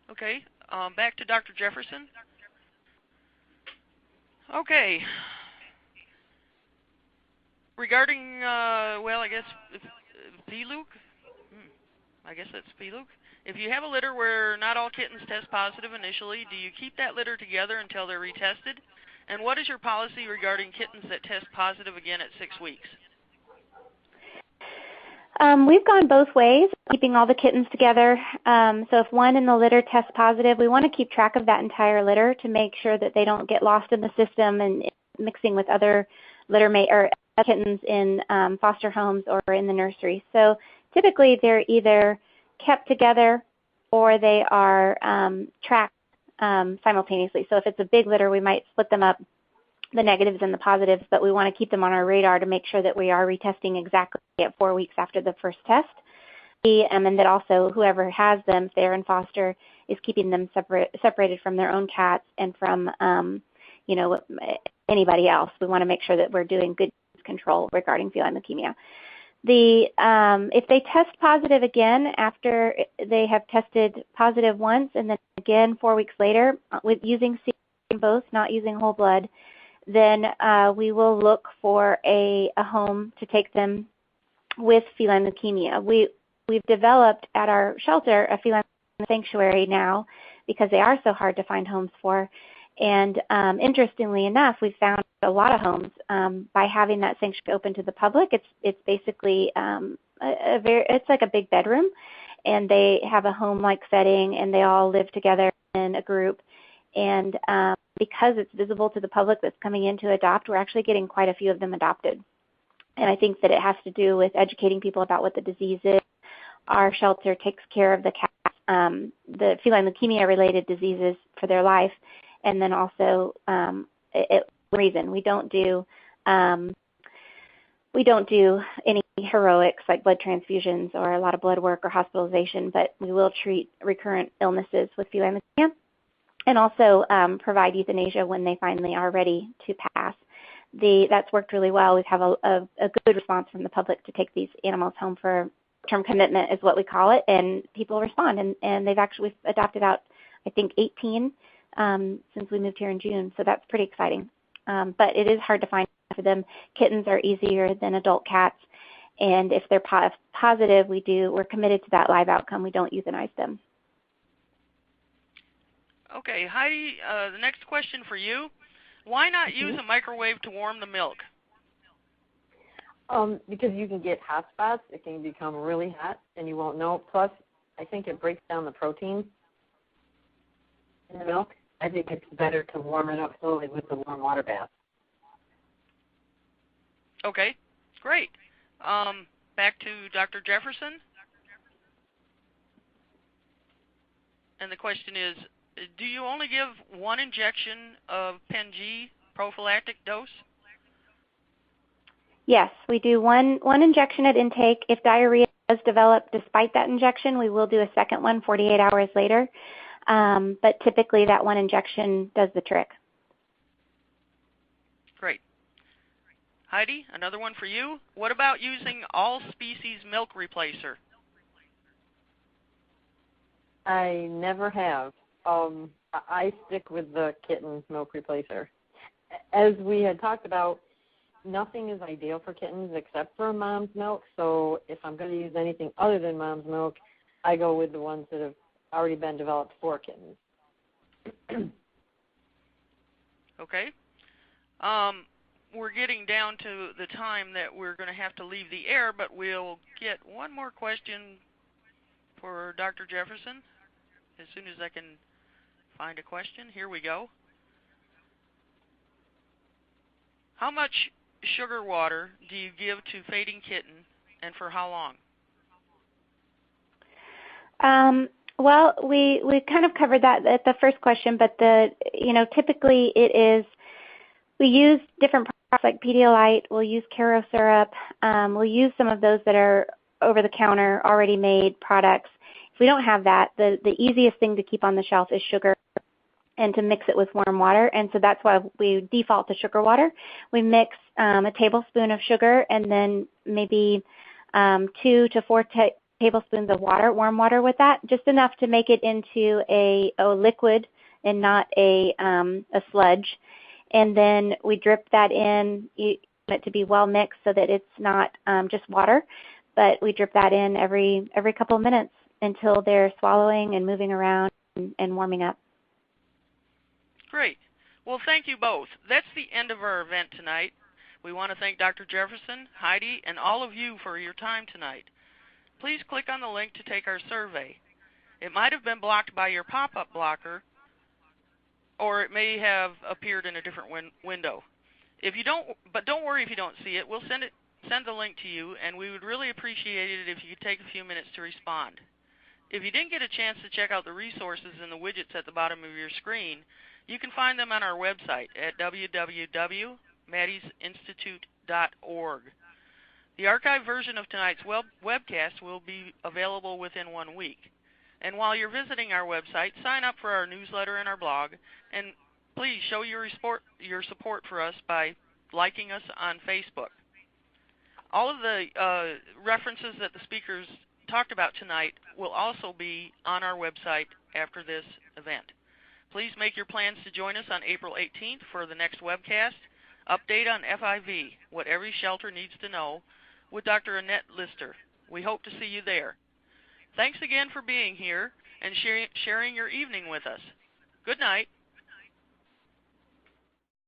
Okay, back to Dr. Jefferson. Okay. Regarding, well, I guess, PLUC? I guess that's PLUC. If you have a litter where not all kittens test positive initially, do you keep that litter together until they're retested? And what is your policy regarding kittens that test positive again at 6 weeks? We've gone both ways, keeping all the kittens together. So if one in the litter tests positive, we want to keep track of that entire litter to make sure that they don't get lost in the system and mixing with other littermate or kittens in foster homes or in the nursery. So typically they're either kept together or they are tracked simultaneously. So if it's a big litter, we might split them up, the negatives and the positives, but we want to keep them on our radar to make sure that we are retesting exactly at 4 weeks after the first test. And that also whoever has them, if they're in foster, is keeping them separated from their own cats and from anybody else. We want to make sure that we're doing good control regarding feline leukemia. If they test positive again after they have tested positive once and then again 4 weeks later with using serum both, not using whole blood, then we will look for a home to take them with feline leukemia. We've developed at our shelter a feline sanctuary now because they are so hard to find homes for. And interestingly enough, we've found a lot of homes by having that sanctuary open to the public. It's basically it's like a big bedroom, and they have a home-like setting, and they all live together in a group. And because it's visible to the public that's coming in to adopt, we're actually getting quite a few of them adopted. And I think that it has to do with educating people about what the disease is. Our shelter takes care of the cats, the feline leukemia-related diseases for their life. And then also, reason we don't do we don't do any heroics like blood transfusions or a lot of blood work or hospitalization, but we will treat recurrent illnesses with fetal anesthesia and also provide euthanasia when they finally are ready to pass. That's worked really well. We have a good response from the public to take these animals home for term commitment is what we call it, and people respond. And they've actually adopted out, I think, 18 since we moved here in June, so that's pretty exciting. But it is hard to find for them. Kittens are easier than adult cats, and if they're positive, we're committed to that live outcome. We don't euthanize them. Okay, Heidi, the next question for you. Why not use a microwave to warm the milk? Because you can get hot spots. It can become really hot, and you won't know. Plus, I think it breaks down the protein in the milk. I think it's better to warm it up slowly with the warm water bath. Okay, great. Back to Dr. Jefferson. And the question is, do you only give one injection of Pen-G prophylactic dose? Yes, we do one injection at intake. If diarrhea does develop despite that injection, we will do a second one 48 hours later. But typically that one injection does the trick. Great. Heidi, another one for you. What about using all species milk replacer? I never have. I stick with the kitten milk replacer. As we had talked about, nothing is ideal for kittens except for mom's milk. So if I'm going to use anything other than mom's milk, I go with the ones that have already been developed for kittens. Okay. We're getting down to the time that we're going to have to leave the air, but we'll get one more question for Dr. Jefferson as soon as I can find a question. Here we go. How much sugar water do you give to fading kitten, and for how long? Well, we kind of covered that at the first question, but typically it is, we use different products like Pedialyte, we'll use Caro syrup, we'll use some of those that are over-the-counter, already made products. If we don't have that, the easiest thing to keep on the shelf is sugar and to mix it with warm water, and so that's why we default to sugar water. We mix a tablespoon of sugar and then maybe 2 to 4 tablespoons of water, warm water with that, just enough to make it into a liquid and not a sludge. And then we drip that in. You want it to be well mixed so that it's not just water, but we drip that in every couple of minutes until they're swallowing and moving around and warming up. Great. Well, thank you both. That's the end of our event tonight. We want to thank Dr. Jefferson, Heidi, and all of you for your time tonight. Please click on the link to take our survey. It might have been blocked by your pop-up blocker, or it may have appeared in a different window. But don't worry if you don't see it. We'll send the link to you, and we would really appreciate it if you could take a few minutes to respond. If you didn't get a chance to check out the resources and the widgets at the bottom of your screen, you can find them on our website at www.maddiesinstitute.org. The archived version of tonight's webcast will be available within 1 week. And while you're visiting our website, sign up for our newsletter and our blog, and please show your support for us by liking us on Facebook. All of the references that the speakers talked about tonight will also be on our website after this event. Please make your plans to join us on April 18th for the next webcast, Update on FIV, What Every Shelter Needs to Know, with Dr. Annette Lister. We hope to see you there. Thanks again for being here and sharing your evening with us. Good night.